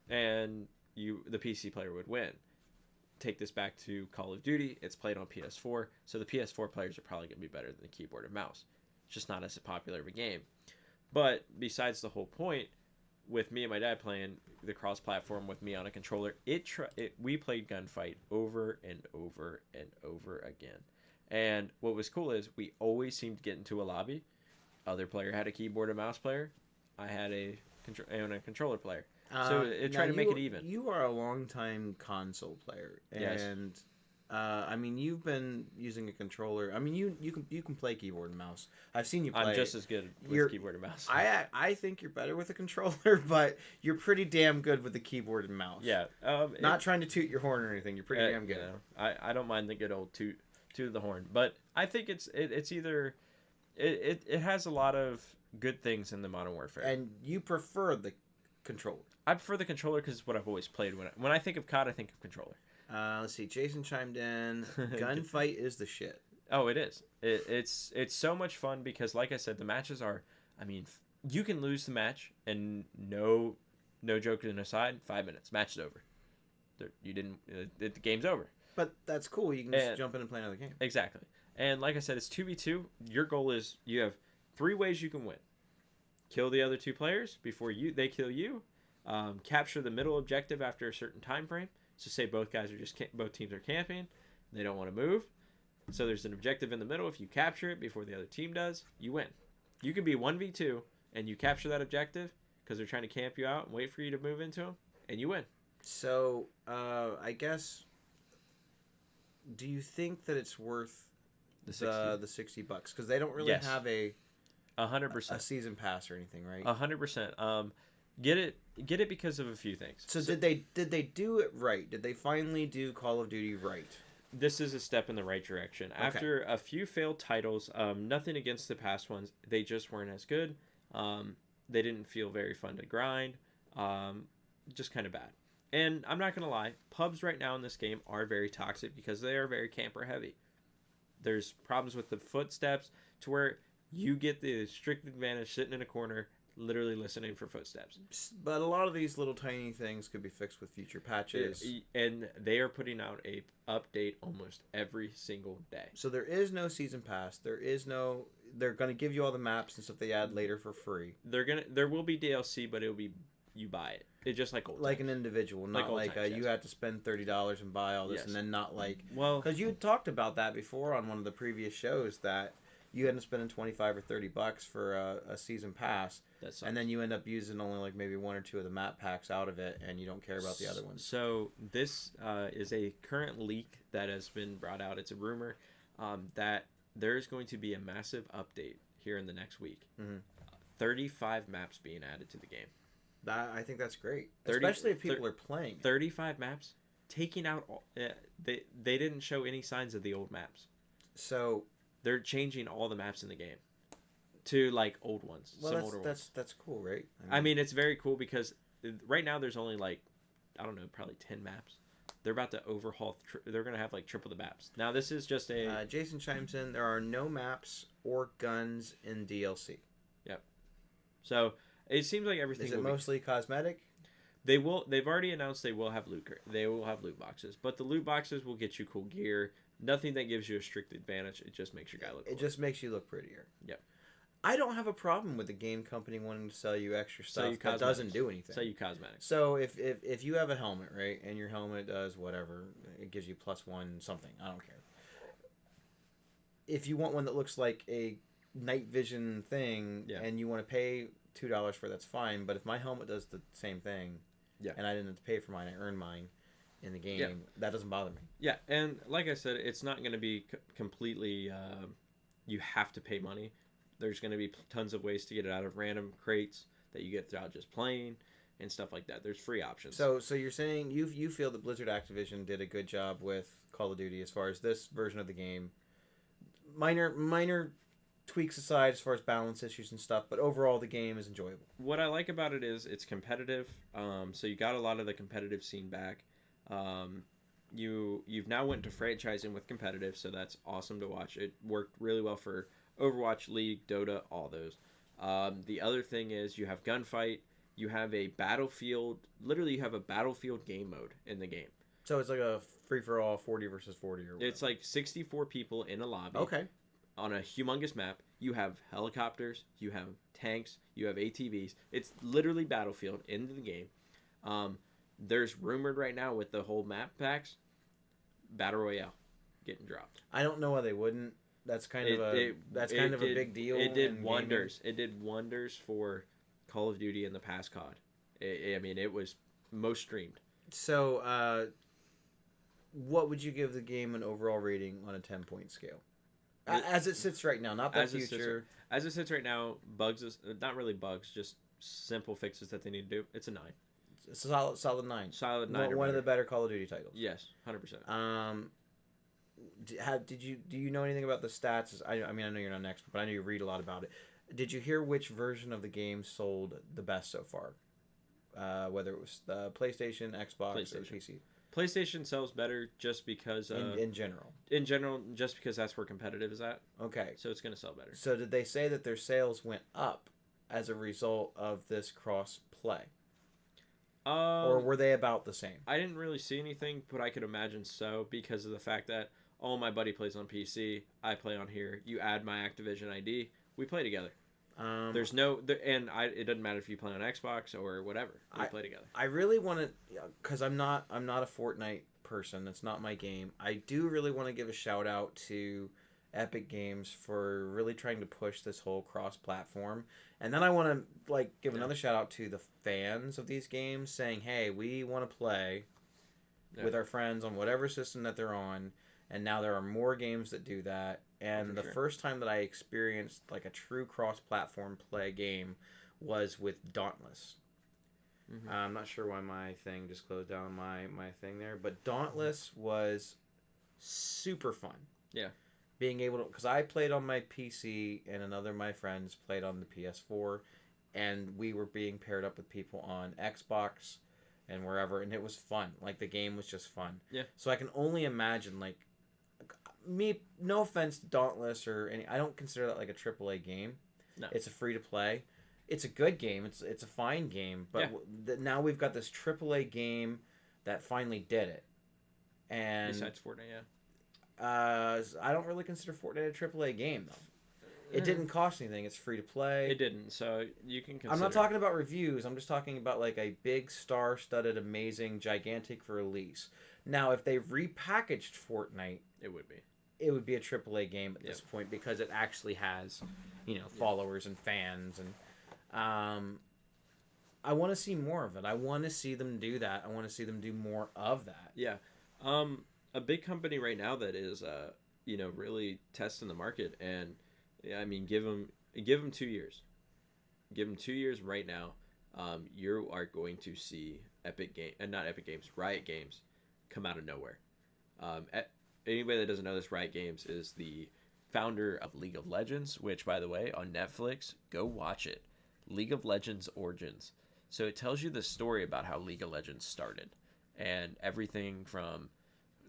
and the PC player would win. Take this back to Call of Duty. It's played on PS4, so the PS4 players are probably going to be better than the keyboard and mouse. It's just not as popular of a game. But besides the whole point, with me and my dad playing the cross-platform with me on a controller, we played Gunfight over and over and over again. And what was cool is we always seemed to get into a lobby. Other player had a keyboard and mouse player. I had a controller player. So it tried to make it even. You are a long-time console player, and yes. I mean, you've been using a controller. I mean, you can play keyboard and mouse. I've seen you play. I'm just as good with keyboard and mouse. I think you're better with a controller, but you're pretty damn good with the keyboard and mouse. Yeah. Not trying to toot your horn or anything. You're pretty damn good. You know, I don't mind the good old toot the horn, but I think it's either it has a lot of good things in the Modern Warfare. And you prefer the controller. I prefer the controller because it's what I've always played. When I think of COD, I think of controller. Let's see. Jason chimed in. Gunfight is the shit. Oh, it is. It's so much fun because, like I said, the matches are. I mean, you can lose the match and no joking aside, 5 minutes, match is over. You didn't. The game's over. But that's cool. You can just jump in and play another game. Exactly. And like I said, it's 2v2. Your goal is you have 3 ways you can win. Kill the other 2 players before they kill you. Capture the middle objective after a certain time frame. So say both teams are camping, they don't want to move. So there's an objective in the middle. If you capture it before the other team does, you win. You can be 1v2 and you capture that objective because they're trying to camp you out and wait for you to move into them, and you win. So I guess, do you think that it's worth the $60? Because they don't really have a 100% a season pass or anything, right? 100%. Get it because of a few things. So did they do it right? Did they finally do Call of Duty right? This is a step in the right direction. Okay. After a few failed titles, nothing against the past ones, they just weren't as good. They didn't feel very fun to grind. Just kind of bad. And I'm not going to lie, pubs right now in this game are very toxic because they are very camper heavy. There's problems with the footsteps to where you get the strict advantage sitting in a corner literally listening for footsteps. But a lot of these little tiny things could be fixed with future patches. And they are putting out a update almost every single day. So there is no season pass. They're going to give you all the maps and stuff they add later for free. There will be DLC, but it'll be you buy it. It's just like old like times. An individual, not like times, you had to spend $30 and buy all this, and then not like because you talked about that before on one of the previous shows that you end up spending $25 or $30 for a season pass, and then you end up using only like maybe 1 or 2 of the map packs out of it, and you don't care about the other ones. So this is a current leak that has been brought out. It's a rumor that there is going to be a massive update here in the next week. 35 maps being added to the game. I think that's great, especially if people are playing. 35 maps, taking out all, they didn't show any signs of the old maps. So they're changing all the maps in the game to like old ones. Well, some older ones. That's cool, right? I mean, it's very cool because right now there's only like, I don't know, probably 10 maps. They're about to overhaul. They're going to have like triple the maps. Now this is just a. Jason chimes in. There are no maps or guns in DLC. Yep. So it seems like everything. Is it mostly cosmetic? They've already announced they will have loot. They will have loot boxes, but the loot boxes will get you cool gear. Nothing that gives you a strict advantage. It just makes your guy look cooler. It just makes you look prettier. Yep. I don't have a problem with the game company wanting to sell you extra stuff that doesn't do anything. Sell you cosmetics. So if you have a helmet, right, and your helmet does whatever, it gives you +1 something. I don't care. If you want one that looks like a night vision thing, and you want to pay $2 for it, that's fine. But if my helmet does the same thing, and I didn't have to pay for mine, I earned mine in the game, that doesn't bother me. Yeah, and like I said, it's not going to be completely, you have to pay money. There's going to be tons of ways to get it out of random crates that you get throughout just playing and stuff like that. There's free options. So you're saying you feel that Blizzard Activision did a good job with Call of Duty as far as this version of the game. Minor tweaks aside as far as balance issues and stuff, but overall the game is enjoyable. What I like about it is it's competitive. So you got a lot of the competitive scene back. You've now went to franchising with competitive, so that's awesome to watch. It worked really well for Overwatch, League, Dota, all those. The other thing is you have gunfight. You have a battlefield. Literally, you have a battlefield game mode in the game. So it's like a free-for-all 40 versus 40 or whatever. It's like 64 people in a lobby. Okay. On a humongous map. You have helicopters. You have tanks. You have ATVs. It's literally battlefield in the game. There's rumored right now with the whole map packs, Battle Royale getting dropped. I don't know why they wouldn't. That's kind of a big deal. It did wonders. Gaming. It did wonders for Call of Duty and the past COD. I mean, it was most streamed. So, what would you give the game an overall rating on a 10-point scale? As it sits right now, not the future. As it sits right now, bugs is not really bugs, just simple fixes that they need to do. It's a 9. It's a solid 9. Solid 9. One of the better Call of Duty titles. Yes, 100%. Do you know anything about the stats? I mean, I know you're not an expert, but I know you read a lot about it. Did you hear which version of the game sold the best so far? Whether it was the PlayStation, Xbox, or PC? PlayStation sells better just because... in general? In general, just because that's where competitive is at. Okay. So it's going to sell better. So did they say that their sales went up as a result of this cross-play? Or were they about the same? I didn't really see anything, but I could imagine so because of the fact that, my buddy plays on PC, I play on here, you add my Activision ID, we play together. There's no... it doesn't matter if you play on Xbox or whatever. We play together. I really want to... Because I'm not a Fortnite person. That's not my game. I do really want to give a shout-out to Epic Games for really trying to push this whole cross-platform. And then I want to give another shout-out to the fans of these games saying, hey, we want to play with our friends on whatever system that they're on. And now there are more games that do that. And the first time that I experienced a true cross-platform play game was with Dauntless. Mm-hmm. I'm not sure why my thing just closed down my thing there, but Dauntless was super fun. Yeah. Being able to, because I played on my PC and another of my friends played on the PS4, and we were being paired up with people on Xbox and wherever, and it was fun. The game was just fun. Yeah. So I can only imagine, me, no offense to Dauntless or any, I don't consider that a AAA game. No. It's a free to play. It's a good game. It's a fine game. But now we've got this AAA game that finally did it. And besides Fortnite, I don't really consider Fortnite a AAA game though. It didn't cost anything. It's free to play. It didn't. So you can consider. I'm not talking about reviews. I'm just talking about a big star-studded, amazing, gigantic release. Now, if they repackaged Fortnite, it would be. It would be a AAA game at this point because it actually has, followers and fans, and I want to see more of it. I want to see them do that. I want to see them do more of that. Yeah, a big company right now that is, really testing the market, and I mean, give them 2 years. Give them 2 years right now. You are going to see Riot Games come out of nowhere. Anybody that doesn't know this, Riot Games is the founder of League of Legends, which, by the way, on Netflix, go watch it. League of Legends Origins. So it tells you the story about how League of Legends started. And everything from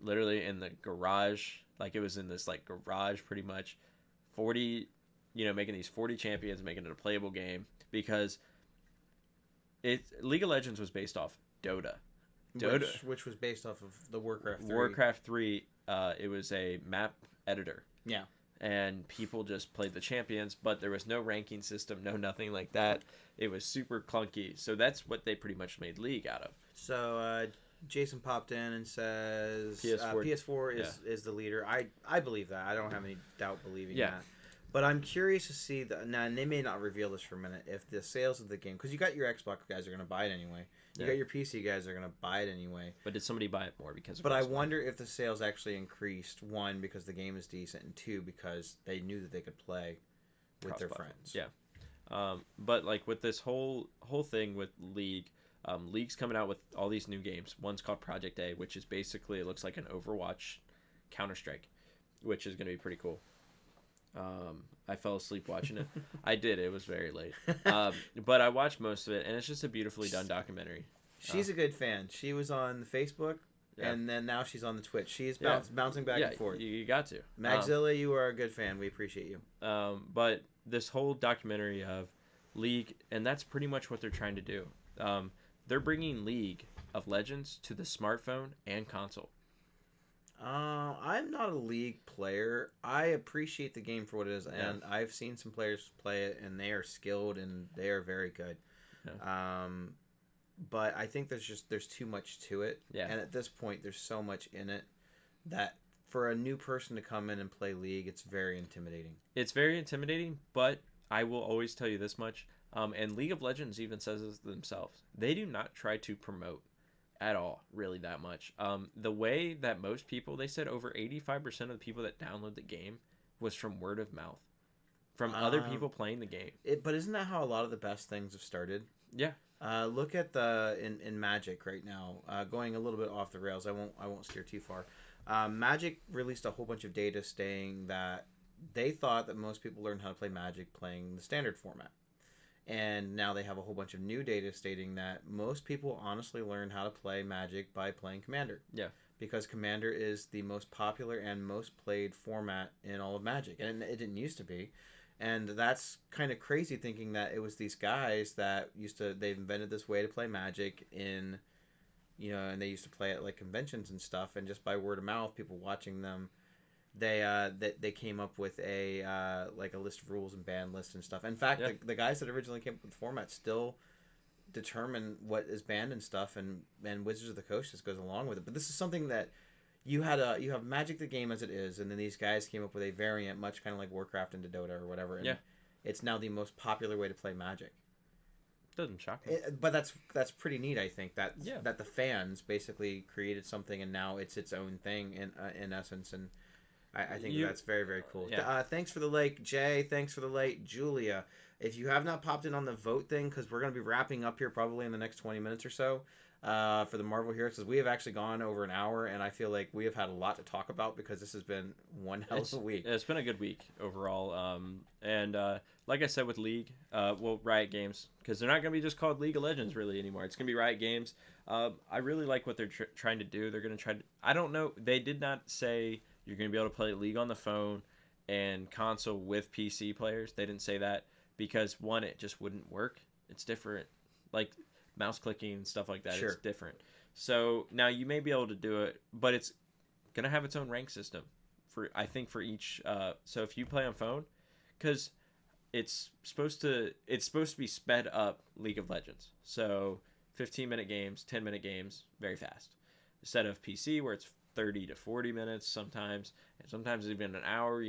literally in the garage, it was in this, garage pretty much, 40, making these 40 champions, making it a playable game. Because League of Legends was based off Dota. Which was based off of the Warcraft 3. Warcraft 3, it was a map editor. Yeah. And people just played the champions, but there was no ranking system, no nothing like that. It was super clunky. So that's what they pretty much made League out of. So Jason popped in and says PS4 is the leader. I believe that. I don't have any doubt believing that. But I'm curious to see now, and they may not reveal this for a minute, if the sales of the game, because you got your Xbox guys are going to buy it anyway. You got your PC guys are going to buy it anyway. But did somebody buy it more because of But I wonder if the sales actually increased, one, because the game is decent, and two, because they knew that they could play with their friends. Yeah. But with this whole thing with League, League's coming out with all these new games. One's called Project A, which is basically, it looks like an Overwatch Counter-Strike, which is going to be pretty cool. I fell asleep watching it. I did. It was very late. But I watched most of it, and it's just a beautifully done documentary. She's a good fan. She was on the Facebook, Yeah. and then now she's on the Twitch. She's Yeah. bouncing back and forth. You got to. Magzilla, you are a good fan. We appreciate you. But this whole documentary of League, and that's pretty much what they're trying to do. They're bringing League of Legends to the smartphone and console. I'm not a League player. I appreciate the game for what it is, and I've seen some players play it, and they are skilled and they are very good. Yeah. But I think there's too much to it. Yeah. And at this point, there's so much in it that for a new person to come in and play League, it's very intimidating. It's very intimidating, but I will always tell you this much. And League of Legends even says this themselves. They do not try to promote at all, really, that much. The way that most people, they said over 85% of the people that download the game was from word of mouth, from other people playing the game. But isn't that how a lot of the best things have started? Yeah. Look at in Magic right now. Going a little bit off the rails. I won't steer too far. Magic released a whole bunch of data saying that they thought that most people learned how to play Magic playing the standard format. And now they have a whole bunch of new data stating that most people honestly learn how to play Magic by playing Commander. Yeah. Because Commander is the most popular and most played format in all of Magic. And it didn't used to be. And that's kind of crazy thinking that it was these guys that they've invented this way to play Magic in, and they used to play at like conventions and stuff. And just by word of mouth, people watching them, they came up with a list of rules and ban lists and stuff. In fact, the guys that originally came up with the format still determine what is banned and stuff, and Wizards of the Coast just goes along with it. But this is something that you have Magic the game as it is, and then these guys came up with a variant, much kind of like Warcraft into Dota or whatever. And it's now the most popular way to play Magic. Doesn't shock me. But that's pretty neat. I think that the fans basically created something, and now it's its own thing in essence. And I think that's very, very cool. Yeah. Thanks for the like, Jay. Thanks for the like, Julia. If you have not popped in on the vote thing, because we're going to be wrapping up here probably in the next 20 minutes or so for the Marvel Heroes, because we have actually gone over an hour, and I feel like we have had a lot to talk about because this has been one hell of a week. It's been a good week overall. And like I said with League, Riot Games, because they're not going to be just called League of Legends really anymore. It's going to be Riot Games. I really like what they're trying to do. They're going to try to... I don't know. They did not say... You're going to be able to play League on the phone and console with PC players. They didn't say that because, one, it just wouldn't work. It's different. Like, mouse clicking and stuff like that. Sure. It's different. So, now you may be able to do it, but it's going to have its own rank system, for each. So, if you play on phone, because it's supposed to be sped up League of Legends. So, 15-minute games, 10-minute games, very fast. Instead of PC, where it's 30 to 40 minutes sometimes, and sometimes even an hour.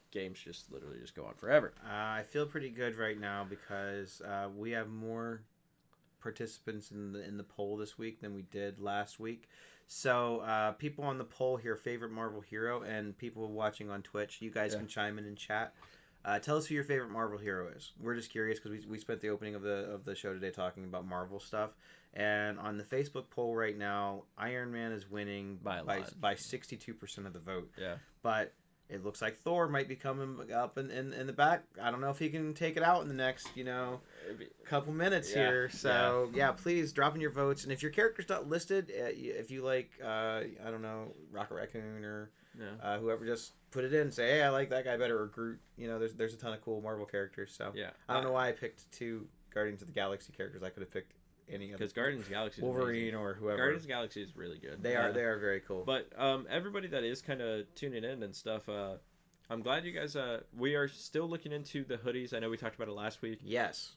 Games just literally just go on forever. I feel pretty good right now because we have more participants in the poll this week than we did last week. So people on the poll here, favorite Marvel hero, and people watching on Twitch, you guys can chime in chat. Tell us who your favorite Marvel hero is. We're just curious because we spent the opening of the show today talking about Marvel stuff. And on the Facebook poll right now, Iron Man is winning by 62% of the vote. Yeah. But it looks like Thor might be coming up in the back. I don't know if he can take it out in the next, couple minutes here. So, please drop in your votes. And if your character's not listed, if you like, I don't know, Rocket Raccoon or whoever, just put it in and say, hey, I like that guy better, or Groot. There's a ton of cool Marvel characters. So, I don't know why I picked 2 Guardians of the Galaxy characters. I could have picked any other. Because Guardians of the Galaxy is Wolverine amazing. Or whoever. Guardians of the Galaxy is really good. They are very cool. But everybody that is kind of tuning in and stuff, I'm glad you guys. We are still looking into the hoodies. I know we talked about it last week. Yes,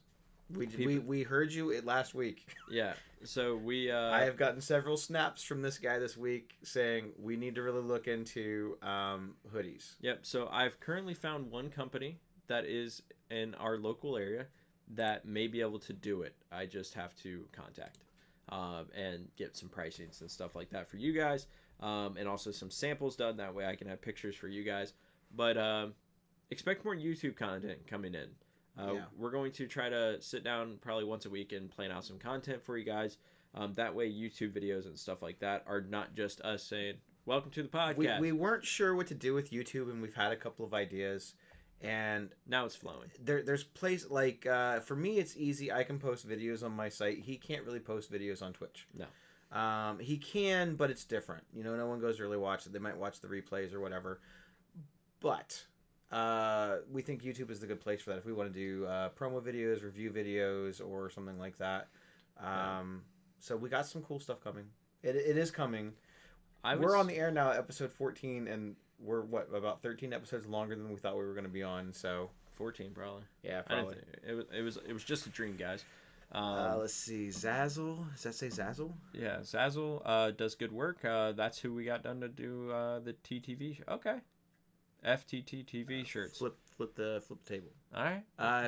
we heard you last week. Yeah. So we. I have gotten several snaps from this guy this week saying we need to really look into hoodies. Yep. So I've currently found one company that is in our local area that may be able to do it. I just have to contact and get some pricings and stuff like that for you guys, and also some samples done. That way I can have pictures for you guys. But expect more YouTube content coming in. We're going to try to sit down probably once a week and plan out some content for you guys. That way YouTube videos and stuff like that are not just us saying, welcome to the podcast. We weren't sure what to do with YouTube, and we've had a couple of ideas. And now it's flowing. There's place like for me, it's easy. I can post videos on my site. He can't really post videos on Twitch. No. He can, but it's different. You know, no one goes to really watch it. They might watch the replays or whatever. But we think YouTube is the good place for that. If we want to do promo videos, review videos, or something like that. So we got some cool stuff coming. It is coming. We're on the air now, episode 14, and we're about 13 episodes longer than we thought we were going to be on. So 14 probably. Yeah, probably. It was just a dream, guys. Let's see, Zazzle. Does that say Zazzle? Yeah, Zazzle does good work. That's who we got done to do the TTV. Okay, FTT TV shirts. Flip the table. All right.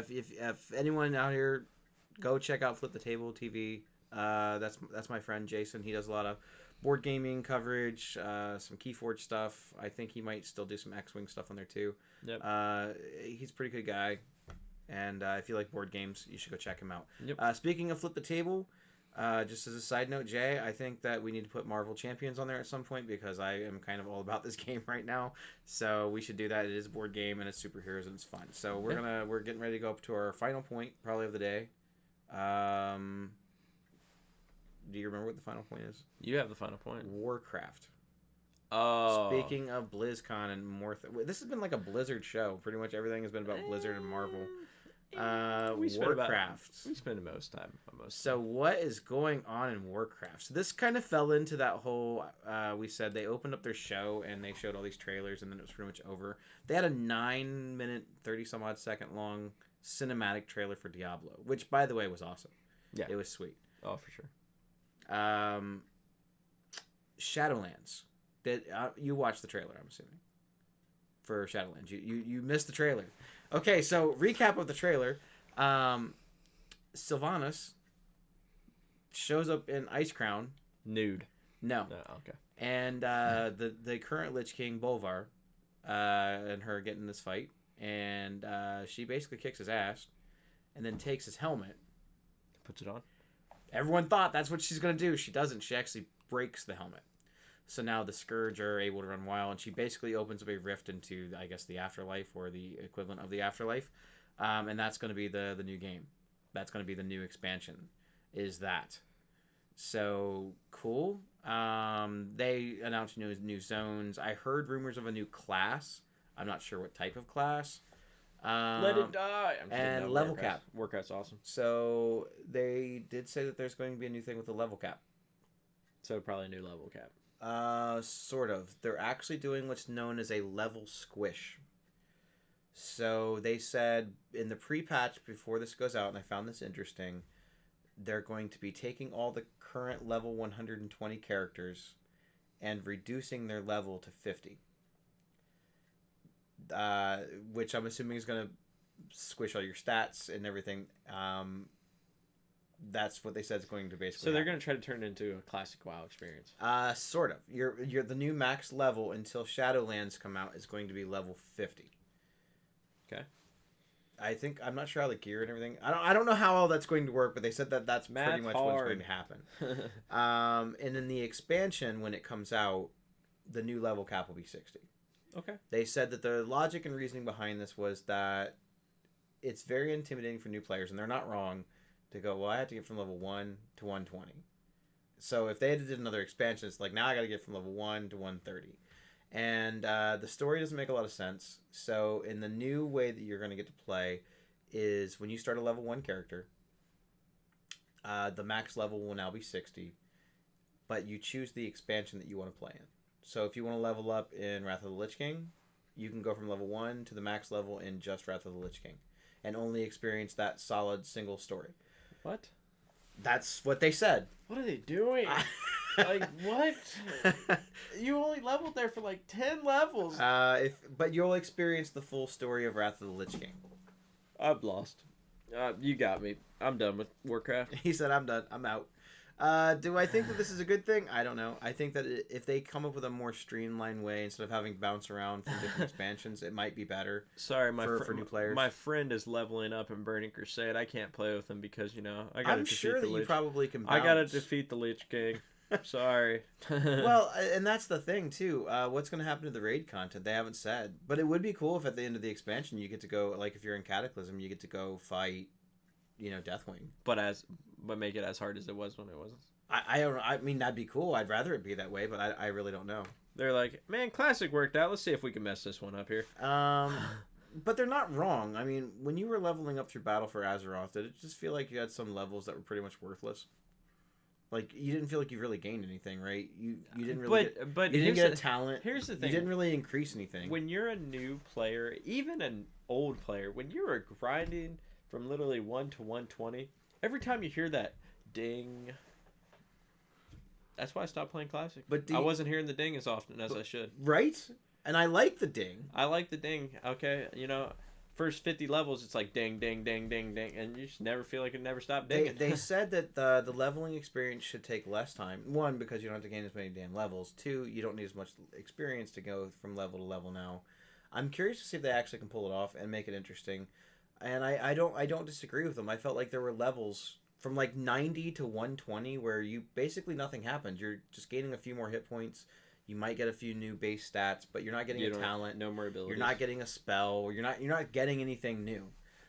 If anyone out here, go check out Flip the Table TV. That's my friend Jason. He does a lot of board gaming coverage, some Keyforge stuff. I think he might still do some X-Wing stuff on there too. Yep. He's a pretty good guy, and if you like board games, you should go check him out. Yep. Speaking of Flip the Table, just as a side note, Jay, I think that we need to put Marvel Champions on there at some point because I am kind of all about this game right now. So we should do that. It is a board game and it's superheroes and it's fun. So we're getting ready to go up to our final point probably of the day. Do you remember what the final point is? You have the final point. Warcraft. Oh. Speaking of BlizzCon and more, this has been like a Blizzard show. Pretty much everything has been about Blizzard and Marvel. Warcraft. We spend most time on most. So what is going on in Warcraft? So this kind of fell into that whole. We said they opened up their show and they showed all these trailers and then it was pretty much over. They had a 9-minute, 30-some-odd second long cinematic trailer for Diablo, which by the way was awesome. Yeah, it was sweet. Oh, for sure. Shadowlands. Did you watch the trailer? I'm assuming for Shadowlands. You missed the trailer. Okay, so recap of the trailer. Sylvanas shows up in Ice Crown. Nude. No. Okay. And the current Lich King Bolvar, and her get in this fight, and she basically kicks his ass, and then takes his helmet, puts it on. Everyone thought that's what she's gonna do. She doesn't. She actually breaks the helmet. So now the Scourge are able to run wild, and she basically opens up a rift into, I guess, the afterlife or the equivalent of the afterlife, and that's going to be the new game. That's going to be the new expansion. Is that so cool? They announced new zones. I heard rumors of a new class. I'm not sure what type of class. Let it die. And level cap. Warcraft's awesome. So they did say that there's going to be a new thing with the level cap. So probably a new level cap. Sort of. They're actually doing what's known as a level squish. So they said in the pre-patch before this goes out, and I found this interesting, they're going to be taking all the current level 120 characters and reducing their level to 50. Which I'm assuming is going to squish all your stats and everything. That's what they said is going to basically. So they're going to try to turn it into a classic WoW experience. Sort of. You're the new max level until Shadowlands come out is going to be level 50. Okay. I'm not sure how the gear and everything. I don't know how all that's going to work, but they said that that's pretty much what's going to happen. And in the expansion, when it comes out, the new level cap will be 60. Okay. They said that the logic and reasoning behind this was that it's very intimidating for new players, and they're not wrong, to go, well, I have to get from level 1 to 120. So if they had to do another expansion, it's like, now I got to get from level 1 to 130. And the story doesn't make a lot of sense. So in the new way that you're going to get to play is when you start a level 1 character, the max level will now be 60, but you choose the expansion that you want to play in. So if you want to level up in Wrath of the Lich King, you can go from level 1 to the max level in just Wrath of the Lich King and only experience that solid single story. What? That's what they said. What are they doing? Like, what? You only leveled there for like 10 levels. But you'll experience the full story of Wrath of the Lich King. I've lost. You got me. I'm done with Warcraft. He said, I'm done. I'm out. Do I think that this is a good thing? I don't know. I think that if they come up with a more streamlined way instead of having bounce around from different expansions, it might be better. Sorry, for new players. My friend is leveling up in Burning Crusade. I can't play with him because I got to defeat the Lich. I'm sure that you probably can bounce. I got to defeat the Lich King. Sorry. Well, and that's the thing too. What's going to happen to the raid content? They haven't said, but it would be cool if at the end of the expansion you get to go, like if you're in Cataclysm, you get to go fight, Deathwing. but make it as hard as it was when it wasn't. I don't. I mean, that'd be cool. I'd rather it be that way, but I really don't know. They're like, man, Classic worked out. Let's see if we can mess this one up here. But they're not wrong. I mean, when you were leveling up through Battle for Azeroth, did it just feel like you had some levels that were pretty much worthless? Like, you didn't feel like you really gained anything, right? You didn't really but you didn't get a talent. Here's the thing. You didn't really increase anything. When you're a new player, even an old player, when you were grinding from literally 1 to 120, every time you hear that ding, that's why I stopped playing Classic. But I wasn't hearing the ding as often as I should. Right? And I like the ding. I like the ding. Okay, first 50 levels, it's like ding, ding, ding, ding, ding, and you just never feel like it never stopped dinging. They said that the leveling experience should take less time. One, because you don't have to gain as many damn levels. Two, you don't need as much experience to go from level to level now. I'm curious to see if they actually can pull it off and make it interesting. And I don't disagree with them. I felt like there were levels from like 90 to 120 where you basically nothing happens. You're just gaining a few more hit points. You might get a few new base stats, but you're not getting a talent. No more abilities. You're not getting a spell. You're not getting anything new.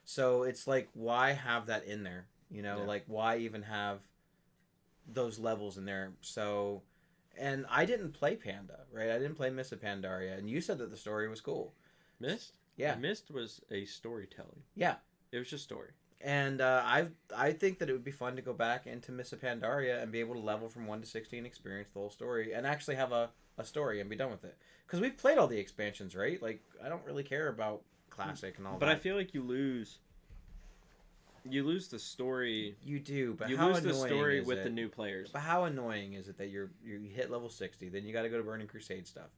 So it's like, why have that in there? Like, why even have those levels in there? So, and I didn't play Panda, right? I didn't play Mists of Pandaria, and you said that the story was cool. Mist? Yeah. Mist was a storytelling. Yeah. It was just story. And I think that it would be fun to go back into Mists of Pandaria and be able to level from 1 to 16, experience the whole story, and actually have a story and be done with it. Because we've played all the expansions, right? Like, I don't really care about Classic and all that. But I feel like you lose the story. You do, but you how lose the annoying story is with it? the new players. But how annoying is it that you hit level 60, then you got to go to Burning Crusade stuff.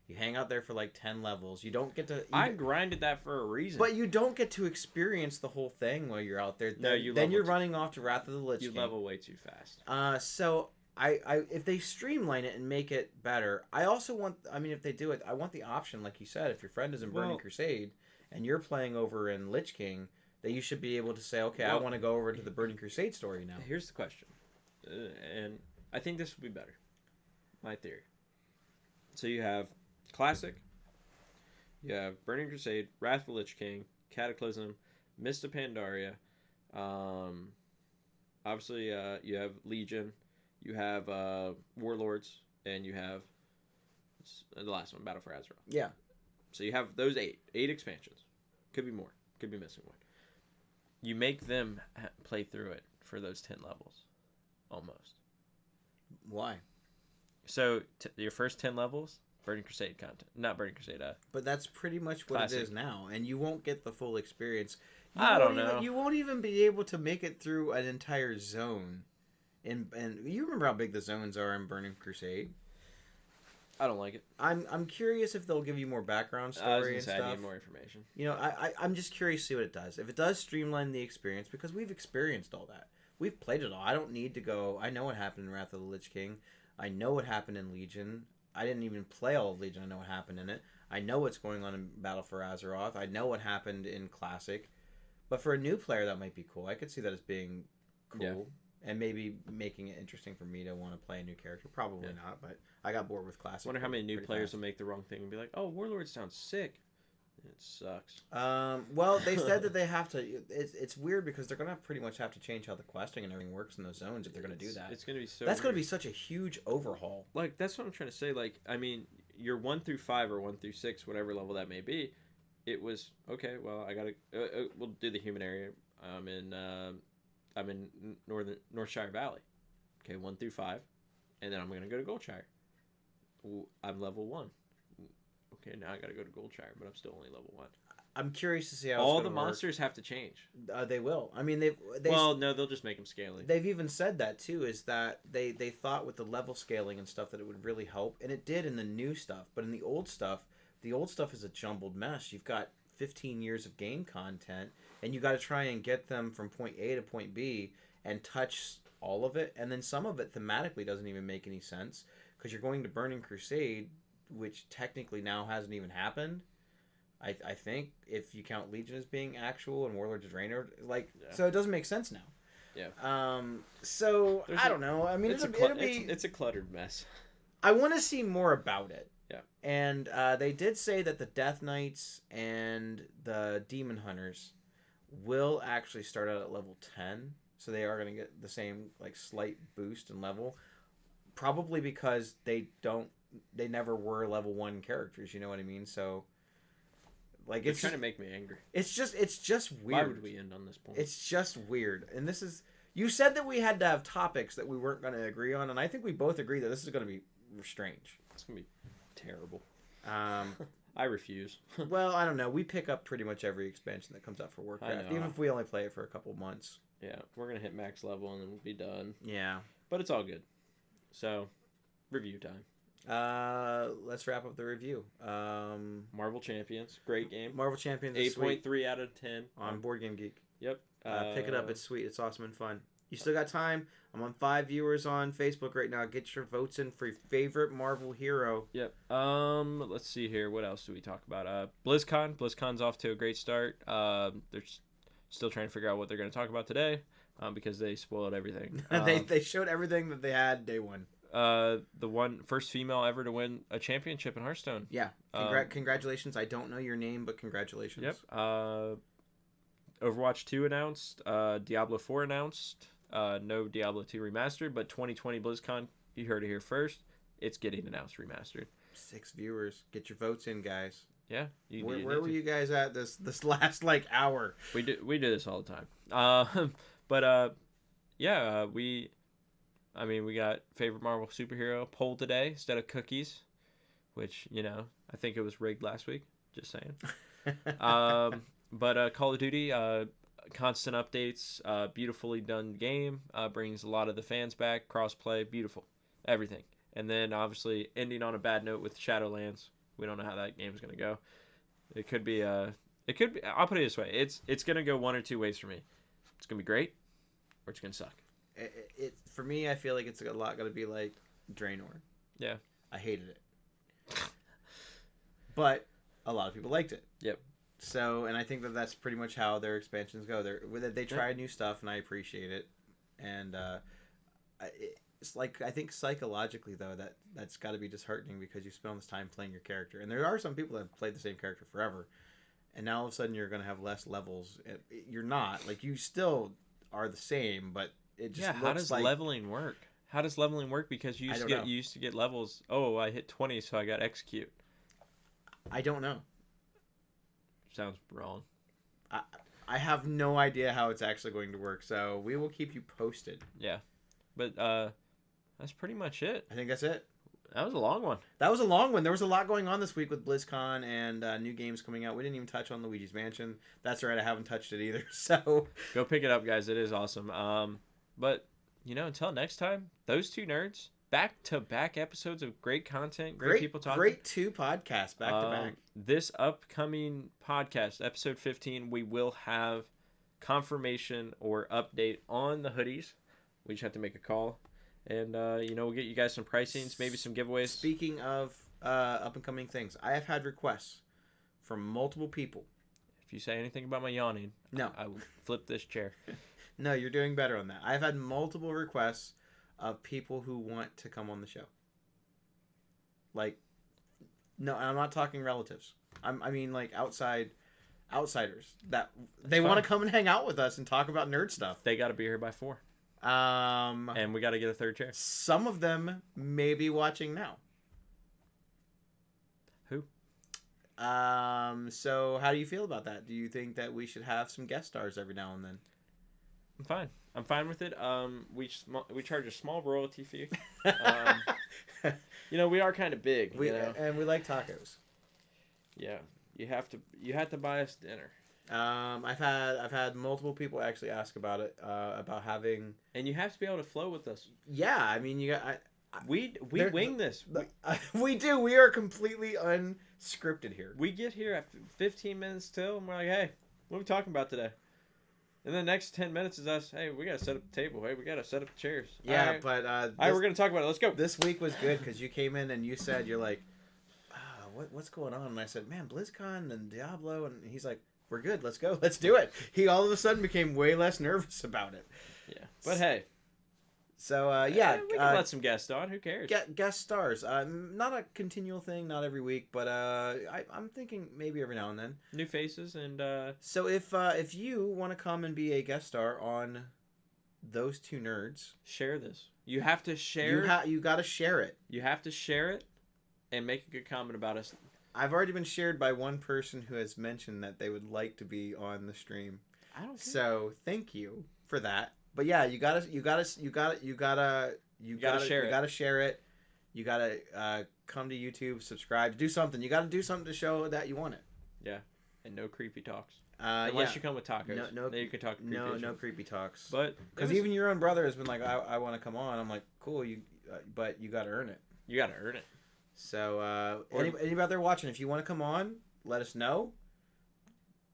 You hang out there for like 10 levels. You don't get to... I grinded that for a reason. But you don't get to experience the whole thing while you're out there. No, then you're running off to Wrath of the Lich King. You level way too fast. So I if they streamline it and make it better, I also want... I mean, if they do it, I want the option, like you said, if your friend is in Burning Crusade and you're playing over in Lich King, that you should be able to say, okay, I want to go over to the Burning Crusade story now. Here's the question. And I think this would be better. My theory. So you have Classic, you have Burning Crusade, Wrath of the Lich King, Cataclysm, Mist of Pandaria. Obviously, you have Legion, you have Warlords, and you have the last one, Battle for Azeroth. Yeah. So you have those eight expansions. Could be more. Could be missing one. You make them play through it for those 10 levels, almost. Why? So your first 10 levels. Burning Crusade content. Not Burning Crusade. But that's pretty much what Classic. It is now, and you won't get the full experience. I don't know. You won't even be able to make it through an entire zone. And you remember how big the zones are in Burning Crusade? I don't like it. I'm curious if they'll give you more background story and stuff. I need more information. I'm just curious to see what it does. If it does streamline the experience, because we've experienced all that. We've played it all. I don't need to go... I know what happened in Wrath of the Lich King. I know what happened in Legion. I didn't even play all of Legion. I know what happened in it. I know what's going on in Battle for Azeroth. I know what happened in Classic. But for a new player, that might be cool. I could see that as being cool. Yeah. And maybe making it interesting for me to want to play a new character. Probably not, but I got bored with Classic. I wonder how many new players will make the wrong thing and be like, oh, Warlord sounds sick. It sucks. Well, they said that they have to... It's weird because they're going to pretty much have to change how the questing and everything works in those zones if they're going to do that. It's going to be so That's going to be such a huge overhaul. Like, that's what I'm trying to say. Like, I mean, your 1 through 5 or 1 through 6, whatever level that may be, it was, okay, well, I got to... we'll do the human area. I'm in Northshire Valley. Okay, 1 through 5. And then I'm going to go to Goldshire. I'm level 1. Okay, now I gotta go to Goldshire, but I'm still only level 1. I'm curious to see how all the monsters have to change. They will. I mean, no, they'll just make them scaling. They've even said that too. Is that they thought with the level scaling and stuff that it would really help, and it did in the new stuff. But in the old stuff is a jumbled mess. You've got 15 years of game content, and you got to try and get them from point A to point B and touch all of it, and then some of it thematically doesn't even make any sense because you're going to Burning Crusade, which technically now hasn't even happened. I think if you count Legion as being actual and Warlords as Raynor, so it doesn't make sense now. Yeah. So I don't know. I mean, it'll be. It's a cluttered mess. I want to see more about it. Yeah. And they did say that the Death Knights and the Demon Hunters will actually start out at level 10. So they are going to get the same like slight boost in level. Probably because they never were level 1 characters, you know what I mean? So like It's trying to make me angry. It's just weird. Why would we end on this point? It's just weird. And this is, you said that we had to have topics that we weren't going to agree on, and I think we both agree that this is going to be strange. It's going to be terrible. I refuse. Well, I don't know. We pick up pretty much every expansion that comes out for Warcraft, even if we only play it for a couple months. Yeah, we're going to hit max level and then we'll be done. Yeah. But it's all good. So, review time. Let's wrap up the review. Marvel Champions, great game. Marvel Champions, 8.3 out of 10 on Board Game Geek. Yep. Pick it up. It's sweet. It's awesome and fun. You still got time. I'm on 5 viewers on Facebook right now. Get your votes in for your favorite Marvel hero. Yep. Let's see here. What else do we talk about? BlizzCon. BlizzCon's off to a great start. They're still trying to figure out what they're going to talk about today, because they spoiled everything. They showed everything that they had day one. The first female ever to win a championship in Hearthstone. Yeah. Congratulations. I don't know your name, but congratulations. Yep. Overwatch 2 announced. Diablo 4 announced. No Diablo 2 remastered, but 2020 BlizzCon, you heard it here first. It's getting announced remastered. 6 viewers. Get your votes in, guys. Yeah. Where were you guys at this last hour? We do this all the time. We got favorite Marvel superhero poll today instead of cookies, which, I think it was rigged last week. Just saying. But Call of Duty, constant updates, beautifully done game, brings a lot of the fans back, crossplay, beautiful, everything. And then obviously ending on a bad note with Shadowlands. We don't know how that game's gonna go. It could be. I'll put it this way: it's gonna go one or two ways for me. It's gonna be great, or it's gonna suck. For me, I feel like it's a lot gonna be like Draenor. Yeah, I hated it, but a lot of people liked it. Yep. So, and I think that's pretty much how their expansions go. They try new stuff, and I appreciate it. And it's like, I think psychologically though that's got to be disheartening because you spend all this time playing your character, and there are some people that have played the same character forever, and now all of a sudden you're going to have less levels. You're not, like, you still are the same, but it just how does leveling work? How does leveling work? Because you used to get levels. Oh, I hit 20, so I got execute. I don't know. Sounds wrong. I have no idea how it's actually going to work, so we will keep you posted. Yeah, but that's pretty much it. I think that's it. That was a long one. That was a long one. There was a lot going on this week with BlizzCon and new games coming out. We didn't even touch on Luigi's Mansion. That's all right. I haven't touched it either. So go pick it up, guys. It is awesome. But until next time, those two nerds, back-to-back episodes of great content, great people talking. Great 2 podcasts back-to-back. This upcoming podcast, episode 15, we will have confirmation or update on the hoodies. We just have to make a call. And, we'll get you guys some pricings, maybe some giveaways. Speaking of up-and-coming things, I have had requests from multiple people. If you say anything about my yawning, no, I will flip this chair. No, you're doing better on that. I've had multiple requests of people who want to come on the show. Like, no, I'm not talking relatives. I mean, like, outsiders that they want to come and hang out with us and talk about nerd stuff. They got to be here by 4. And we got to get a third chair. Some of them may be watching now. Who? So how do you feel about that? Do you think that we should have some guest stars every now and then? I'm fine with it. We charge a small royalty fee. We are kind of big. And we like tacos. Yeah, you have to buy us dinner. I've had multiple people actually ask about it, about having. And you have to be able to flow with us. Yeah, I mean, you got. We wing this. We do. We are completely unscripted here. We get here at 15 minutes till, and we're like, hey, what are we talking about today? And the next 10 minutes is us, hey, we got to set up the table. Hey, we got to set up the chairs. Yeah, all right. but... all right, we're going to talk about it. Let's go. This week was good because you came in and you said, you're like, what's going on? And I said, man, BlizzCon and Diablo. And he's like, we're good. Let's go. Let's do it. He all of a sudden became way less nervous about it. Yeah. But hey. So, We can let some guests on. Who cares? Guest stars. Not a continual thing, not every week, but I'm thinking maybe every now and then. New faces and... So if you want to come and be a guest star on Those Two Nerds... Share this. You have to share... You got to share it. You have to share it and make a good comment about us. I've already been shared by one person who has mentioned that they would like to be on the stream. I don't care. So thank you for that. But yeah, you gotta share it. You gotta come to YouTube, subscribe, do something. You gotta do something to show that you want it. Yeah, and no creepy talks. Unless you come with tacos. No, then you can talk creepy. No creepy talks. But because even your own brother has been like, I want to come on. I'm like, cool. But you gotta earn it. You gotta earn it. So anybody out there watching, if you want to come on, let us know.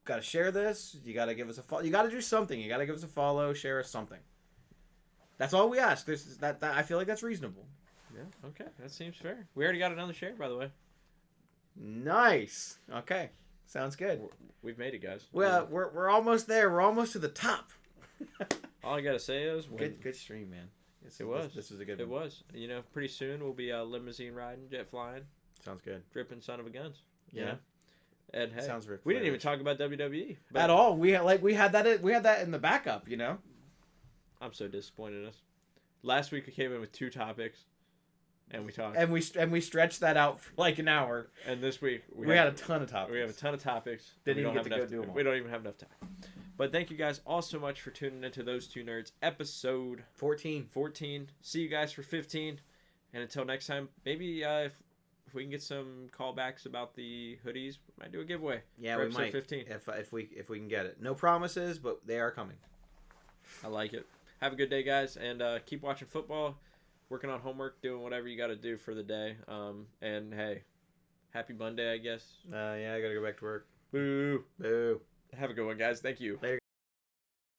Got to share this. You got to give us a follow. You got to do something. You got to give us a follow, share us something. That's all we ask. That I feel like that's reasonable. Yeah. Okay. That seems fair. We already got another share, by the way. Nice. Okay. Sounds good. We've made it, guys. Well, we're almost there. We're almost to the top. All I gotta say is good stream, man. This was a good. It was. You know, pretty soon we'll be limousine riding, jet flying. Sounds good. Dripping son of a guns. Yeah. You know? And hey, sounds Rick we didn't even talk about WWE at all. We had that in the backup, you know. I'm so disappointed in us. Last week we came in with 2 topics, and we talked. And we stretched that out for like an hour. And this week we had a ton of topics. We have a ton of topics. Didn't even get to go do them all. We don't even have enough time. But thank you guys all so much for tuning into Those Two Nerds episode 14. See you guys for 15, and until next time, maybe if we can get some callbacks about the hoodies, we might do a giveaway. Yeah, we might. 15. If we can get it. No promises, but they are coming. I like it. Have a good day, guys, and keep watching football, working on homework, doing whatever you got to do for the day. And hey, happy Monday, I guess. Yeah, I gotta go back to work. Boo. Boo. Have a good one, guys. Thank you. Later.